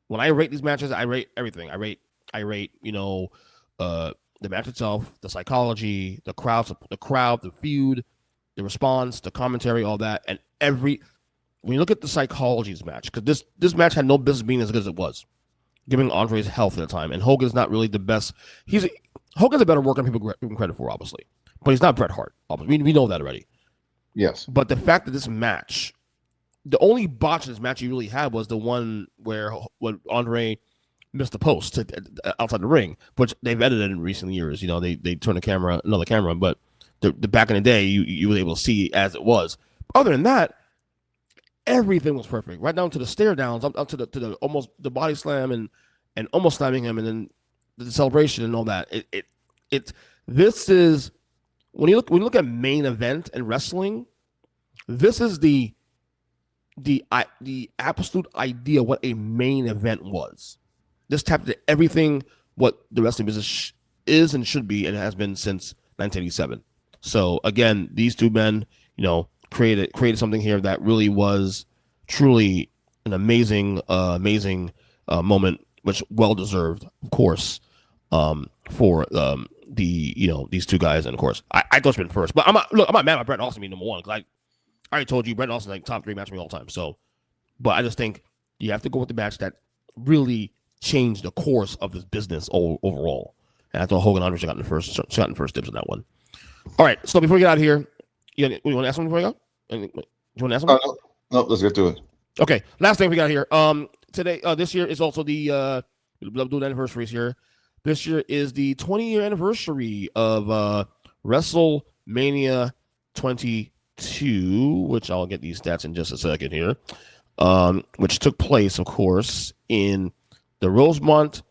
When I rate these matches, I rate everything. I rate the match itself, the psychology, the crowd, the feud, the response, the commentary, all that, and when you look at the psychology of this match, because this match had no business being as good as it was, giving Andre's health at the time, and Hogan's not really the best. Hogan's a better worker than people give him credit for, obviously, but he's not Bret Hart. Obviously. We know that already. Yes. But the fact that this match, the only botch in this match he really had was the one where when Andre missed the post outside the ring, which they've edited in recent years. They turned another camera, but the back in the day, you were able to see as it was. Other than that, everything was perfect, right down to the stare downs, up to the almost the body slam and almost slamming him, and then the celebration and all that. This is when you look at main event and wrestling, this is the absolute idea what a main event was. This tapped into everything what the wrestling business is and should be and has been since 1987. So again, these two men, created something here that really was truly an amazing moment, which well deserved, of course, for these two guys. And of course, I thought it should have been first, but I'm not mad at Bret Austin being number one because I already told you Bret Austin's like top 3 match for me all time. So, but I just think you have to go with the match that really changed the course of this business overall. And I thought Hogan and Andre got in first dibs on that one. All right, so before we get out of here, you want to ask something before we go? You want to ask something? No, let's get to it. Okay, last thing we got here. Today, this year is also the doing anniversaries here. This year is the 20-year anniversary of WrestleMania 22, which I'll get these stats in just a second here. Which took place, of course, in Rosemont,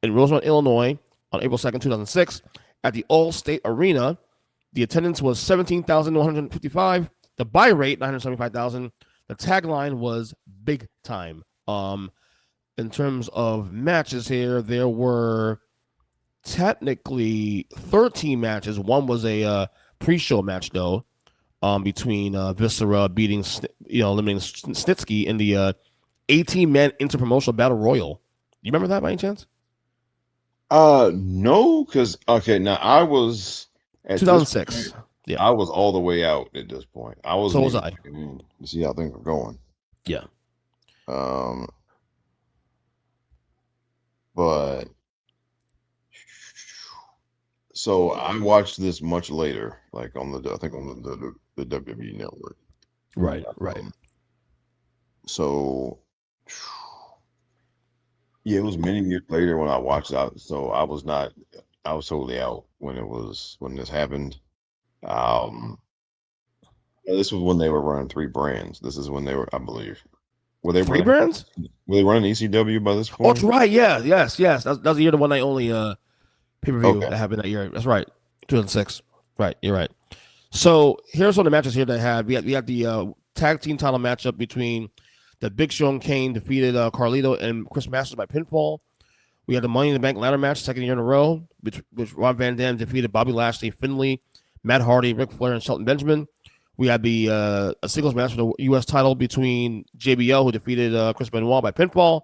Illinois, on April 2nd, 2006, at the All-State Arena. The attendance was 17,155. The buy rate, 975,000. The tagline was big time. In terms of matches here, there were technically 13 matches. One was a pre-show match, though, between Viscera eliminating Snitsky in the 18-man interpromotional battle royal. You remember that by any chance? No, because now I was at 2006. Yeah, I was all the way out at this point. I was. So was I. To see how things were going. Yeah. But so I watched this much later, like on the WWE Network. Right. So yeah, it was many years later when I watched it. So I was totally out when this happened. This was when they were running 3 brands. This is when they were, I believe. Were they 3 brands? Were they running ECW by this point? Oh, that's right. Yeah. Yes. That was the year the one night only pay-per-view that happened that year. That's right. 2006. Right. You're right. So here's some of the matches here that had. We had the tag team title matchup between the Big Show and Kane defeated Carlito and Chris Masters by pinfall. We had the Money in the Bank ladder match, 2nd year in a row, which Rob Van Dam defeated Bobby Lashley, Finlay, Matt Hardy, Ric Flair, and Shelton Benjamin. We had the a singles match for the U.S. title between JBL, who defeated Chris Benoit by pinfall.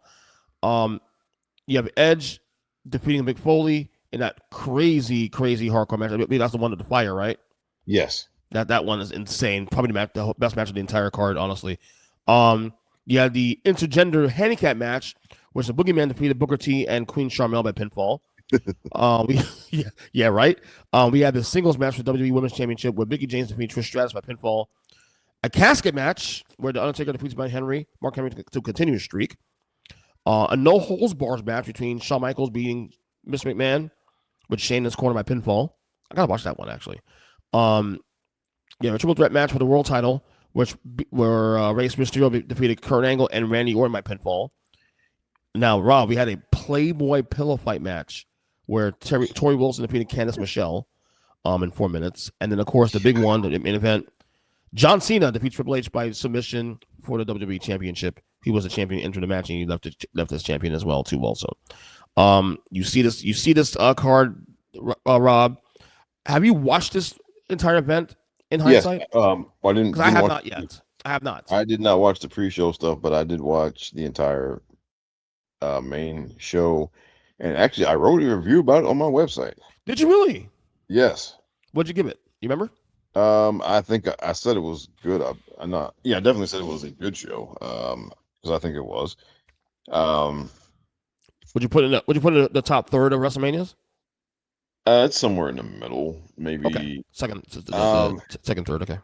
You have Edge defeating Mick Foley in that crazy hardcore match. I mean, that's the one with the fire, right? Yes. That one is insane. Probably the best match of the entire card, honestly. Um, you had the intergender handicap match, which the Boogeyman defeated Booker T and Queen Sharmell by pinfall. Yeah, right. We had the singles match for WWE Women's Championship where Mickie James defeated Trish Stratus by pinfall. A casket match where the Undertaker defeats Mark Henry to continue his streak. A no holds bars match between Shawn Michaels beating Mr. McMahon with Shane in his corner by pinfall. I gotta watch that one actually. A triple threat match for the world title, where Rey Mysterio defeated Kurt Angle and Randy Orton by pinfall. Now, Rob, we had a Playboy pillow fight match where Tori Wilson defeated Candice Michelle in 4 minutes. And then, of course, the big one, the main event, John Cena defeats Triple H by submission for the WWE Championship. He was a champion entering the match, and he left as champion as well, too, also. You see this card, Rob. Have you watched this entire event in hindsight? Yes. I didn't. Because I have not yet. I have not. I did not watch the pre-show stuff, but I did watch the entire main show, and actually, I wrote a review about it on my website. Did you really? Yes. What'd you give it? You remember? I think I said it was good. I definitely said it was a good show. Because I think it was. Would you put in the top third of WrestleManias? It's somewhere in the middle, maybe. Okay. Second, third. Okay.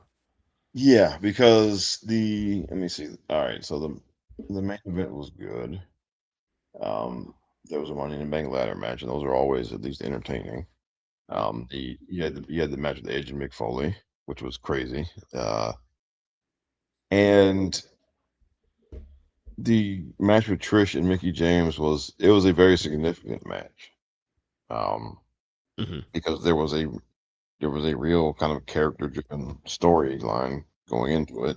Yeah, because let me see. All right, so the main event was good. There was a Money in the Bank ladder match, and those are always at least entertaining. You had the match with Edge and Mick Foley, which was crazy. And the match with Trish and Mickie James was a very significant match. Because there was a real kind of character driven storyline going into it.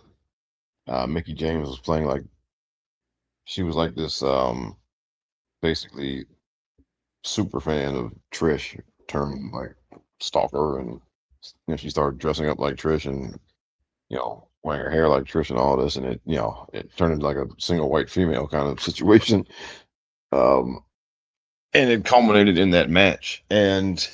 Mickie James was playing like she was like this basically super fan of Trish turned like stalker, and she started dressing up like Trish and wearing her hair like Trish and all this, and it turned into like a single white female kind of situation. And it culminated in that match. And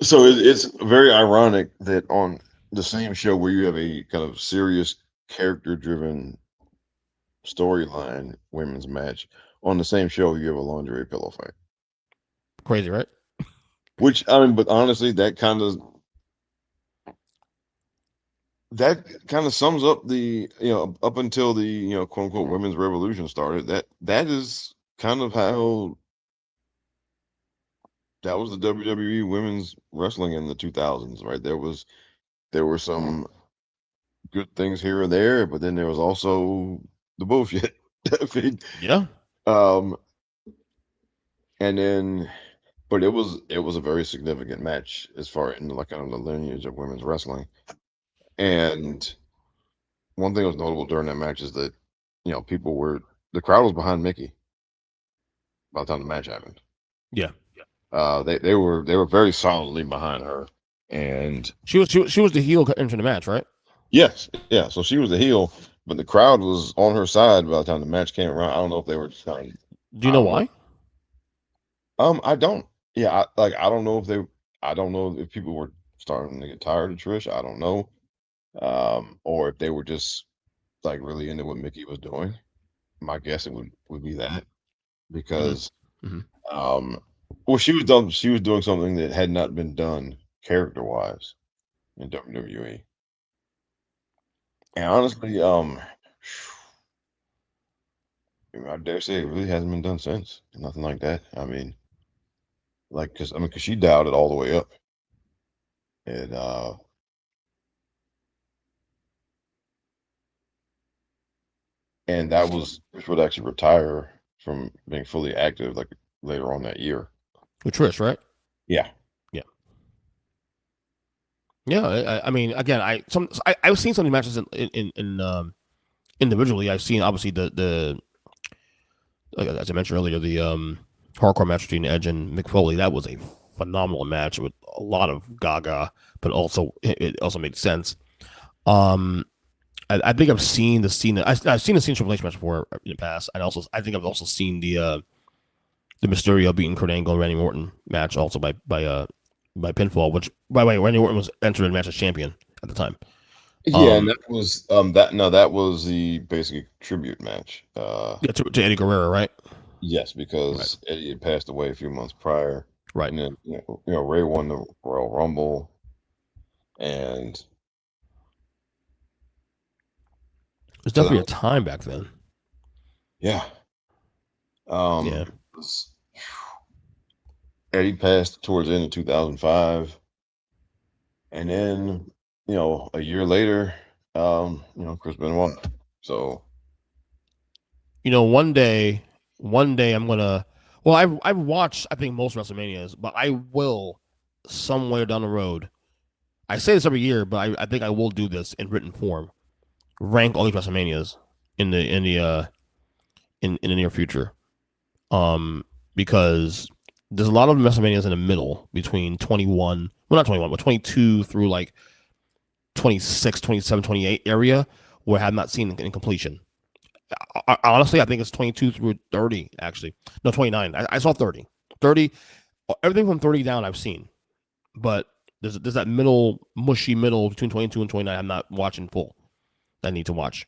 so it's very ironic that on the same show where you have a kind of serious character-driven storyline women's match, on the same show you have a lingerie pillow fight. Crazy, right? Which, I mean, but honestly, that kind of sums up the, up until the, quote unquote women's revolution started. That is kind of how that was the WWE women's wrestling in the 2000s, right? There were some good things here and there, but then there was also the bullshit. Yeah. And then, but it was a very significant match as far in like kind of the lineage of women's wrestling. And one thing that was notable during that match is that the crowd was behind Mickie by the time the match happened. Yeah. They were very solidly behind her, and she was the heel entering the match, right? Yes, yeah. So she was the heel, but the crowd was on her side by the time the match came around. I don't know if they were just kind of. Do you know why? I don't. Yeah, I don't know if I don't know if people were starting to get tired of Trish. I don't know, or if they were just like really into what Mickie was doing. My guess it would be that, because well, she was doing something that had not been done character-wise in WWE. And honestly, I dare say it really hasn't been done since. Nothing like that. I mean, because she dialed it all the way up. And that was, which would actually retire from being fully active like later on that year. With Trish, right? Yeah. Yeah, I mean, again, I've seen some of the matches in individually. I've seen obviously the as I mentioned earlier, the hardcore match between Edge and Mick Foley. That was a phenomenal match with a lot of gaga, but also it also made sense. I think I've seen the Cena. I've seen the Cena Triple H match before in the past, and I think I've also seen the the Mysterio beating Kurt Angle and Randy Orton match, also by pinfall. Which, by the way, Randy Orton was entered in the match as champion at the time. Yeah, and Um, that was that was the basic tribute match. yeah, to Eddie Guerrero, right? Yes, Right, because Eddie had passed away a few months prior, right. and then Ray won the Royal Rumble, and It's so that definitely a was, time back then. yeah. Yeah. s- Eddie passed towards the end of 2005, and then a year later, Chris Benoit. So One day I'm gonna. Well, I've watched I think most WrestleManias, but I will somewhere down the road. I say this every year, but I think I will do this in written form. Rank all these WrestleManias in the near future. Because there's a lot of WrestleManias in the middle between 21, well not 21, but 22 through like 26, 27, 28 area where I have not seen in completion. Honestly, I think it's 22 through 30, actually. No, 29. I saw 30. 30, everything from 30 down I've seen. But there's that middle, mushy middle between 22 and 29 I'm not watching full. I need to watch.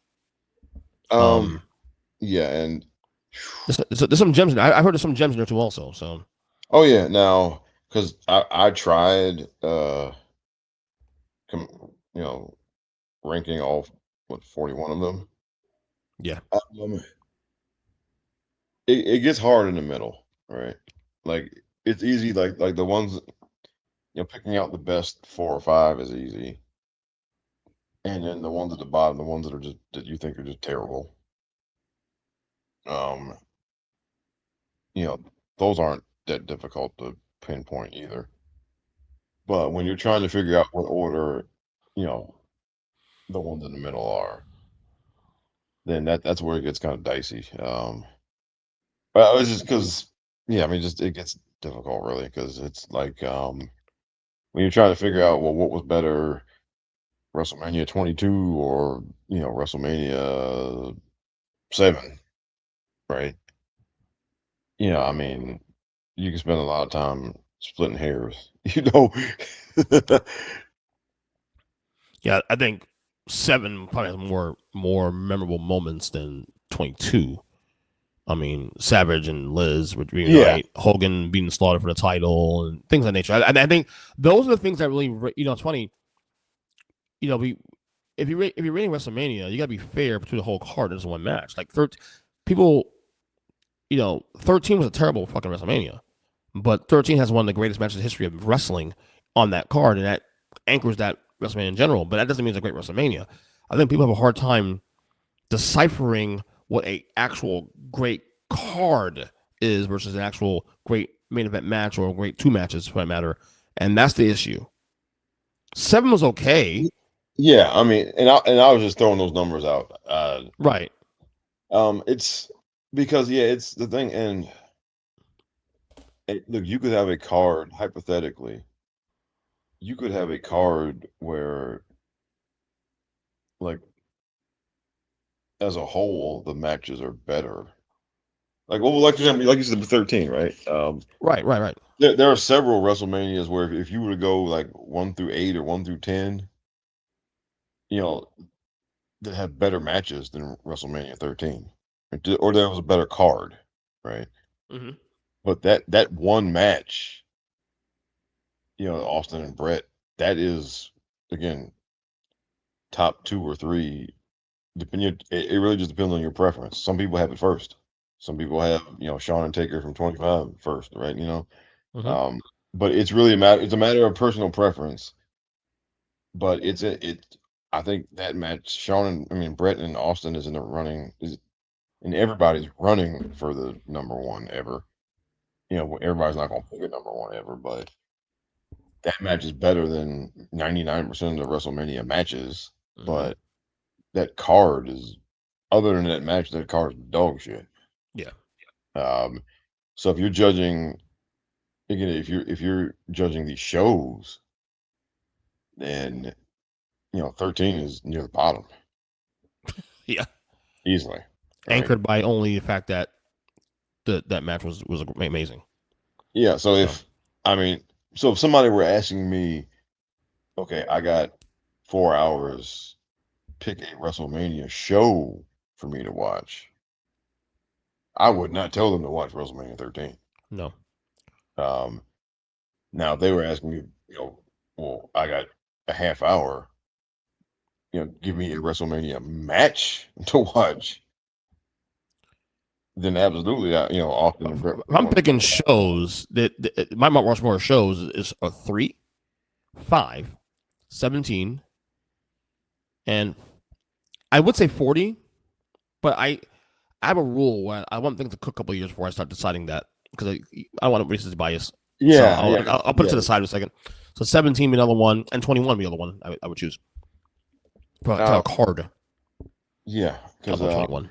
um, Um, yeah, and there's some gems. I've heard there's some gems in there too, also. So oh yeah, now because I tried you know ranking all 41 of them. yeah, Um, it gets hard in the middle, right? Like it's easy, like the ones picking out the best 4 or 5 is easy, and then the ones at the bottom, the ones that are just that you think are just terrible, um, you know, those aren't that difficult to pinpoint either. But when you're trying to figure out what order, you know, the ones in the middle are, then that's where it gets kind of dicey. But it's just because, yeah, I mean, just it gets difficult really because it's like when you're trying to figure out, well, what was better, WrestleMania 22 or WrestleMania 7, right? I mean, you can spend a lot of time splitting hairs, yeah. I think 7 probably has more memorable moments than 22. I mean, Savage and Liz were being Yeah, right. Hogan being slaughtered for the title and things of that nature. I think those are the things that really, it's funny. We if you're rating WrestleMania, you got to be fair to the whole card. There's one match. Like people, 13 was a terrible fucking WrestleMania, but 13 has one of the greatest matches in the history of wrestling on that card, and that anchors that WrestleMania in general. But that doesn't mean it's a great WrestleMania. I think people have a hard time deciphering what a actual great card is versus an actual great main event match or a great two matches for that matter. And that's the issue. 7 was okay. yeah. I mean, and I was just throwing those numbers out. Right. It's because yeah, it's the thing, and look, you could have a card hypothetically. You could have a card where, like, as a whole, the matches are better. Like, well, like you said, the 13, right? Right. There are several WrestleManias where if you were to go like 1 through 8 or 1 through 10, you know, that have better matches than WrestleMania 13, or there was a better card, right? Mm-hmm. But that one match, Austin and Brett, that is again top 2 or 3. It really just depends on your preference. Some people have it first. Some people have Shawn and Taker from 25 first, right? Mm-hmm. Um, but it's really a matter. It's a matter of personal preference. But I think that match, I mean Brett and Austin is in the running, and everybody's running for the number one ever. Everybody's not going to pick a number one ever, but that match is better than 99% of the WrestleMania matches. Mm-hmm. But that card is, other than that match, that card is dog shit. Yeah. Um, so if you're judging, again, if you're judging these shows, then 13 is near the bottom Yeah. easily, right? Anchored by only the fact that that match was amazing. Yeah. So if somebody were asking me, okay, I got 4 hours, pick a WrestleMania show for me to watch, I would not tell them to watch WrestleMania 13. No. Um, Now, if they were asking me, well, I got a half hour, give me a WrestleMania match to watch, then absolutely, often If I'm picking shows that my Mount Rushmore shows is a 3, 5, 17, and I would say 40, but I have a rule where I want things to cook a couple of years before I start deciding that because I don't want recency bias. So I'll put it to the side for a second. So 17 be another one, and 21 be the other one I would choose. To a card. Yeah, because 21.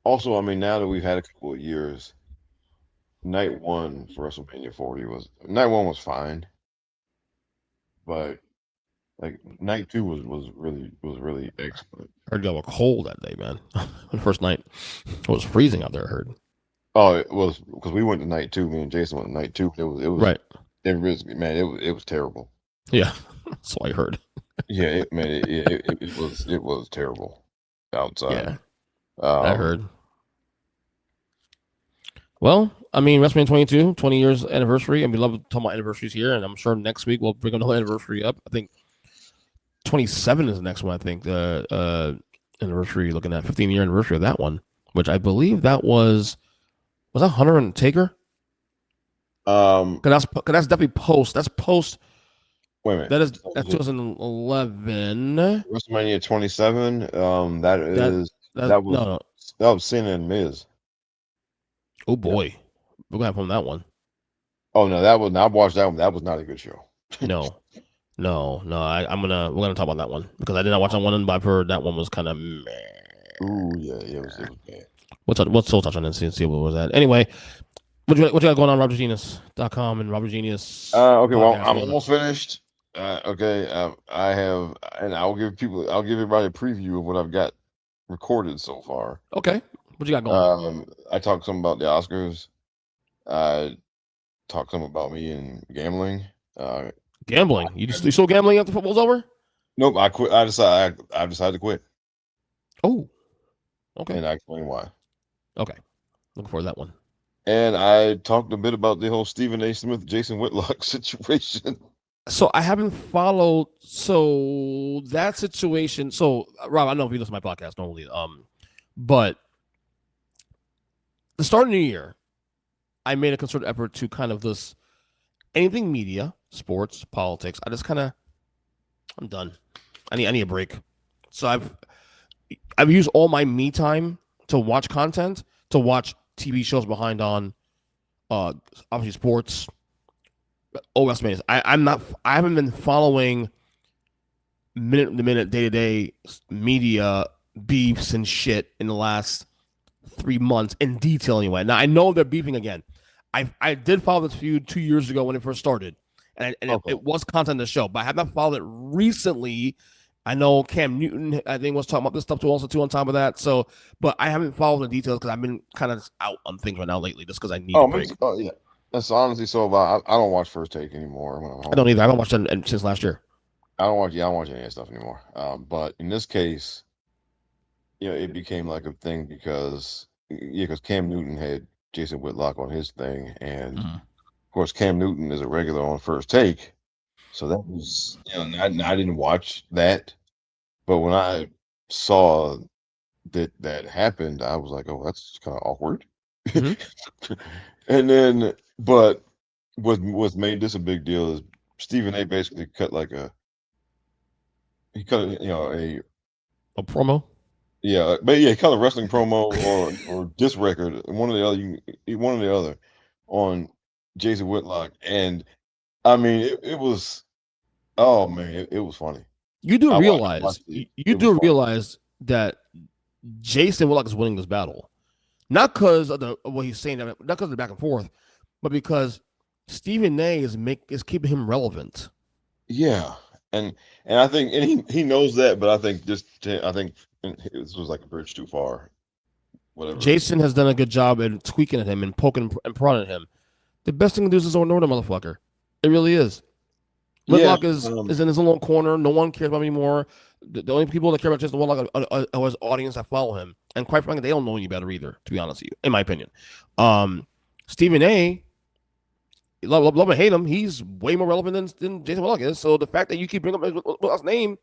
Also, I mean, now that we've had a couple of years, night one for WrestleMania 40 was fine, but like night two was really excellent. I heard you got a cold that day, man. The first night, it was freezing out there. I heard. Oh, it was because we went to night two. Me and Jason went to night two. It was right. It was, man. It was terrible. Yeah, that's what I heard. Yeah, it was terrible outside. Yeah, I heard. Well, I mean, WrestleMania 22, 20 years anniversary, and we love talking about anniversaries here. And I'm sure next week we'll bring another anniversary up. I think 27 is the next one. I think the anniversary, looking at 15-year anniversary of that one, which I believe that was that Hunter and Taker? Because that's definitely post. That's post. Wait a minute. That's 2011. WrestleMania 27. That was Cena and Miz. Oh boy, we're gonna have from that one. Oh no, I watched that one. That was not a good show. No. We're gonna talk about that one because I did not watch that one, but I've heard that one was kind of meh. Ooh yeah, it was bad. We'll still touch on it and see what was that. Anyway, what you got going on RobertGenius.com and Robert Genius? Okay, well, I'm almost finished. Okay, I have, and I'll give everybody a preview of what I've got recorded so far. Okay, what you got going? I talked some about the Oscars. I talked some about me and gambling. Gambling? You still gambling after football's over? Nope, I quit. I decided to quit. Oh, okay. And I explain why. Okay, looking forward to that one. And I talked a bit about the whole Stephen A. Smith, Jason Whitlock situation. So I haven't followed that situation. So Rob, I don't know if you listen to my podcast normally, but the start of the new year, I made a concerted effort to kind of this anything media, sports, politics. I'm done. I need a break. So I've used all my me time to watch content, to watch TV shows behind on, obviously sports. WrestleMania. I haven't been following minute to minute, day to day media beefs and shit in the last 3 months in detail anyway. Now I know they're beefing again. I did follow this feud 2 years ago when it first started, and it was content in the show, but I have not followed it recently. I know Cam Newton, I think, was talking about this stuff too, also too on top of that. So, but I haven't followed the details because I've been kind of out on things right now lately, just because I need a break. Oh yeah. That's honestly so about. I don't watch First Take anymore when I'm home. I don't either. I don't watch that since last year. I don't watch any of that stuff anymore. But in this case, it became like a thing because Cam Newton had Jason Whitlock on his thing, and of course Cam Newton is a regular on First Take, so that was I didn't watch that, but when I saw that happened, I was like, oh, that's kind of awkward. And then, but what made this a big deal is Stephen A. basically cut a promo. Yeah, but yeah, he cut a wrestling promo or diss record, one or the other, on Jason Whitlock, and I mean it was, oh man, it was funny. You do realize that Jason Whitlock is winning this battle, not because of what he's saying, not because of the back and forth, but because Stephen A. is keeping him relevant. Yeah, and I think he knows that, but I think this was like a bridge too far whatever. Jason has done a good job at tweaking at him and poking and prodding at him. The best thing to do is just ignore the motherfucker. It really is. Whitlock is in his little corner. No one cares about him anymore. The only people that care about Jason Whitlock are his audience that follow him. And quite frankly, they don't know any better either, to be honest with you, in my opinion. Stephen A., love or hate him, he's way more relevant than Jason Whitlock is. So the fact that you keep bringing up Whitlock's name,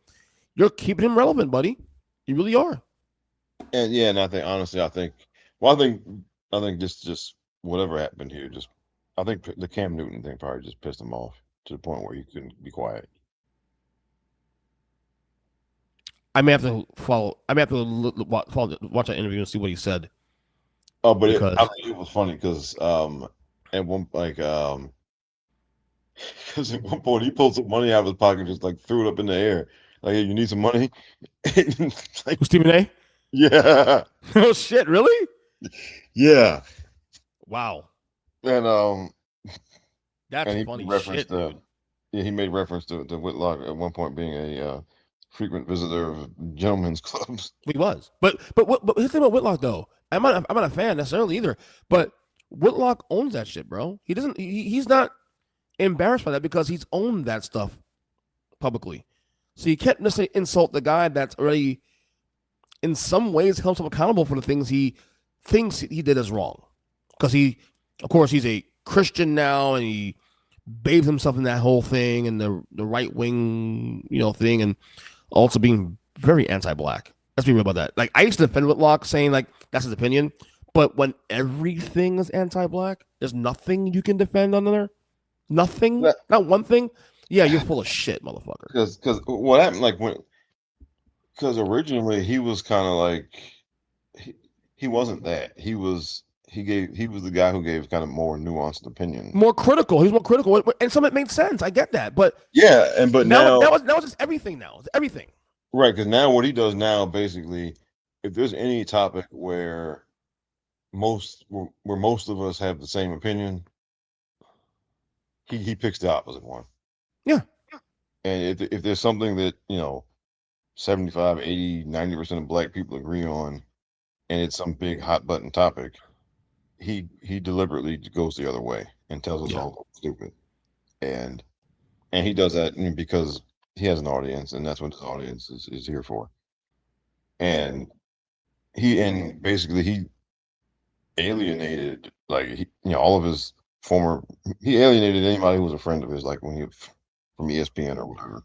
you're keeping him relevant, buddy. You really are. And yeah, and I think honestly, I think just whatever happened here, I think the Cam Newton thing probably just pissed him off to the point where he couldn't be quiet. I may have to watch that interview and see what he said. Oh, but it was funny because at one because at one point he pulled some money out of his pocket and just like threw it up in the air. Like, hey, you need some money? Like, Stephen A? Yeah. Oh shit, really? Yeah. Wow. And that's funny shit, dude. Yeah, he made reference to Whitlock at one point being a frequent visitor of gentlemen's clubs. He was. But here's the thing about Whitlock though. I'm not a fan necessarily either. But Whitlock owns that shit, bro. He doesn't he's not embarrassed by that because he's owned that stuff publicly. So you can't necessarily insult the guy that's already in some ways held himself accountable for the things he thinks he did as wrong. Because of course he's a Christian now and he bathed himself in that whole thing and the right wing, thing, and also being very anti-black. Let's be real about that. Like, I used to defend Whitlock saying like that's his opinion, but when everything is anti-black, there's nothing you can defend on there. Nothing, not one thing. Yeah, you're full of shit, motherfucker. Because what happened, like because originally he was kind of like he wasn't that. He was the guy who gave kind of more nuanced opinion, more critical. He was more critical, and some of it made sense. I get that, but yeah, but now that was just everything. Now it's everything, right? Because now what he does now, basically, if there's any topic where most of us have the same opinion, he picks the opposite one. Yeah, and if there's something that 75, 80, 90% of black people agree on, and it's some big hot button topic, he deliberately goes the other way and tells us all stupid, and he does that because he has an audience, and that's what his audience is here for. And basically he alienated all of his he alienated anybody who was a friend of his, like when he from ESPN or whatever.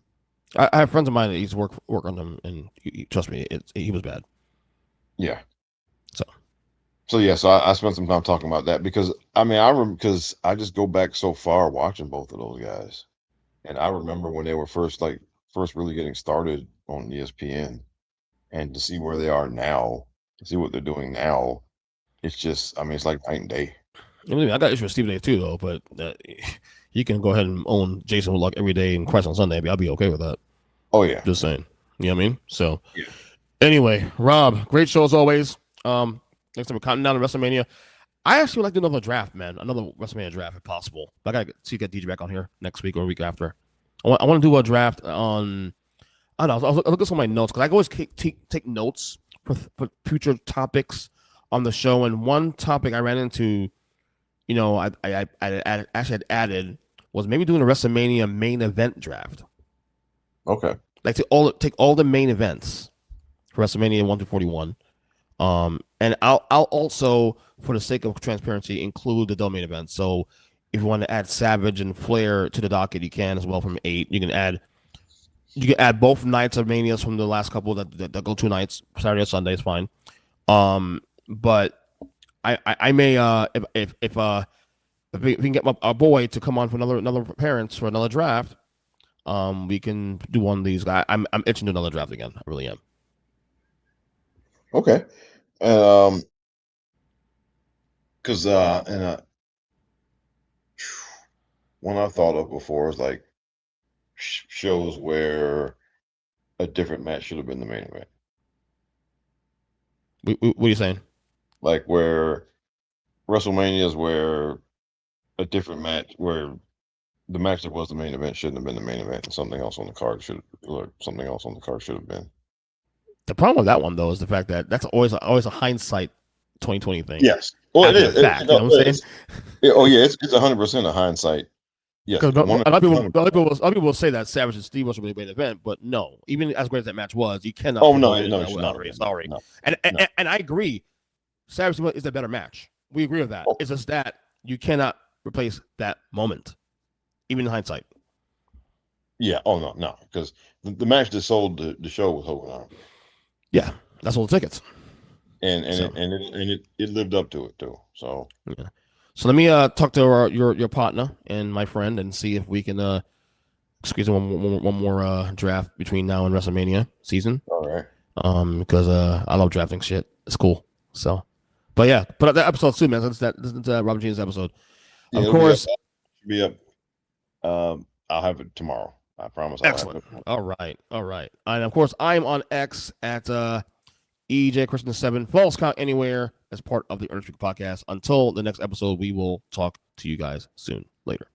I have friends of mine that used to work on him, and trust me, he was bad. Yeah. So yeah, so I spent some time talking about that because I remember, because I just go back so far watching both of those guys, and I remember when they were first really getting started on ESPN, and to see where they are now, to see what they're doing now, it's just it's like night and day. I got issues with Stephen A. too, though, but you can go ahead and own Jason Whitlock every day and Christ on Sunday. I'll be okay with that. Oh yeah, just saying. You know what I mean? So yeah. Anyway, Rob, great show as always. Next time we're counting down to WrestleMania. I actually would like to do another draft, man. Another WrestleMania draft if possible. But I got to get DJ back on here next week or a week after. I want to do a draft on. I don't know. I'll look at some of my notes because I always take notes for future topics on the show. And one topic I ran into, I had added was maybe doing a WrestleMania main event draft. Okay. Like take all the main events for WrestleMania 1 through 41. And I'll also, for the sake of transparency, include the main events. So if you want to add Savage and Flair to the docket, you can as well from 8. You can add both nights of Manias from the last couple that go 2 nights, Saturday or Sunday is fine. But I may if we can get our boy to come on for another appearance for another draft, we can do one of these. I'm itching to another draft again. I really am. Okay. Because one I thought of before is like shows where a different match should have been the main event. What are you saying? Like where WrestleMania is where a different match, where the match that was the main event shouldn't have been the main event, and something else on the card should have been. The problem with that one though is the fact that that's always a hindsight 2020 thing. Yes. Well, it After the is. fact, you know what I'm saying? It's 100% a hindsight. Yes. Because a lot of people, 100%. a lot of people will say that Savage and Steve was a really great event, but no, even as great as that match was, you cannot. Oh put no, Hogan no, in it that should way. not. Outrage. Sorry, No, and, no. and I agree. Savage is the better match. We agree with that. Oh. It's just that you cannot replace that moment, even in hindsight. Yeah. Oh no, because the match that sold the show was Hogan on, Yeah, that's all the tickets. and So. it lived up to it too. So Yeah. So let me talk to your partner and my friend and see if we can squeeze in one more draft between now and WrestleMania season. all right. Because I love drafting shit. It's cool. So, but yeah, put up that episode soon, man. Listen to Robert Jean's episode. Yeah, Of course. It'll be up. I'll have it tomorrow. I promise. Excellent. All right. And of course, I'm on X at EJ Christian 7. False Count Anywhere as part of the Earnestly podcast. Until the next episode, we will talk to you guys soon. Later.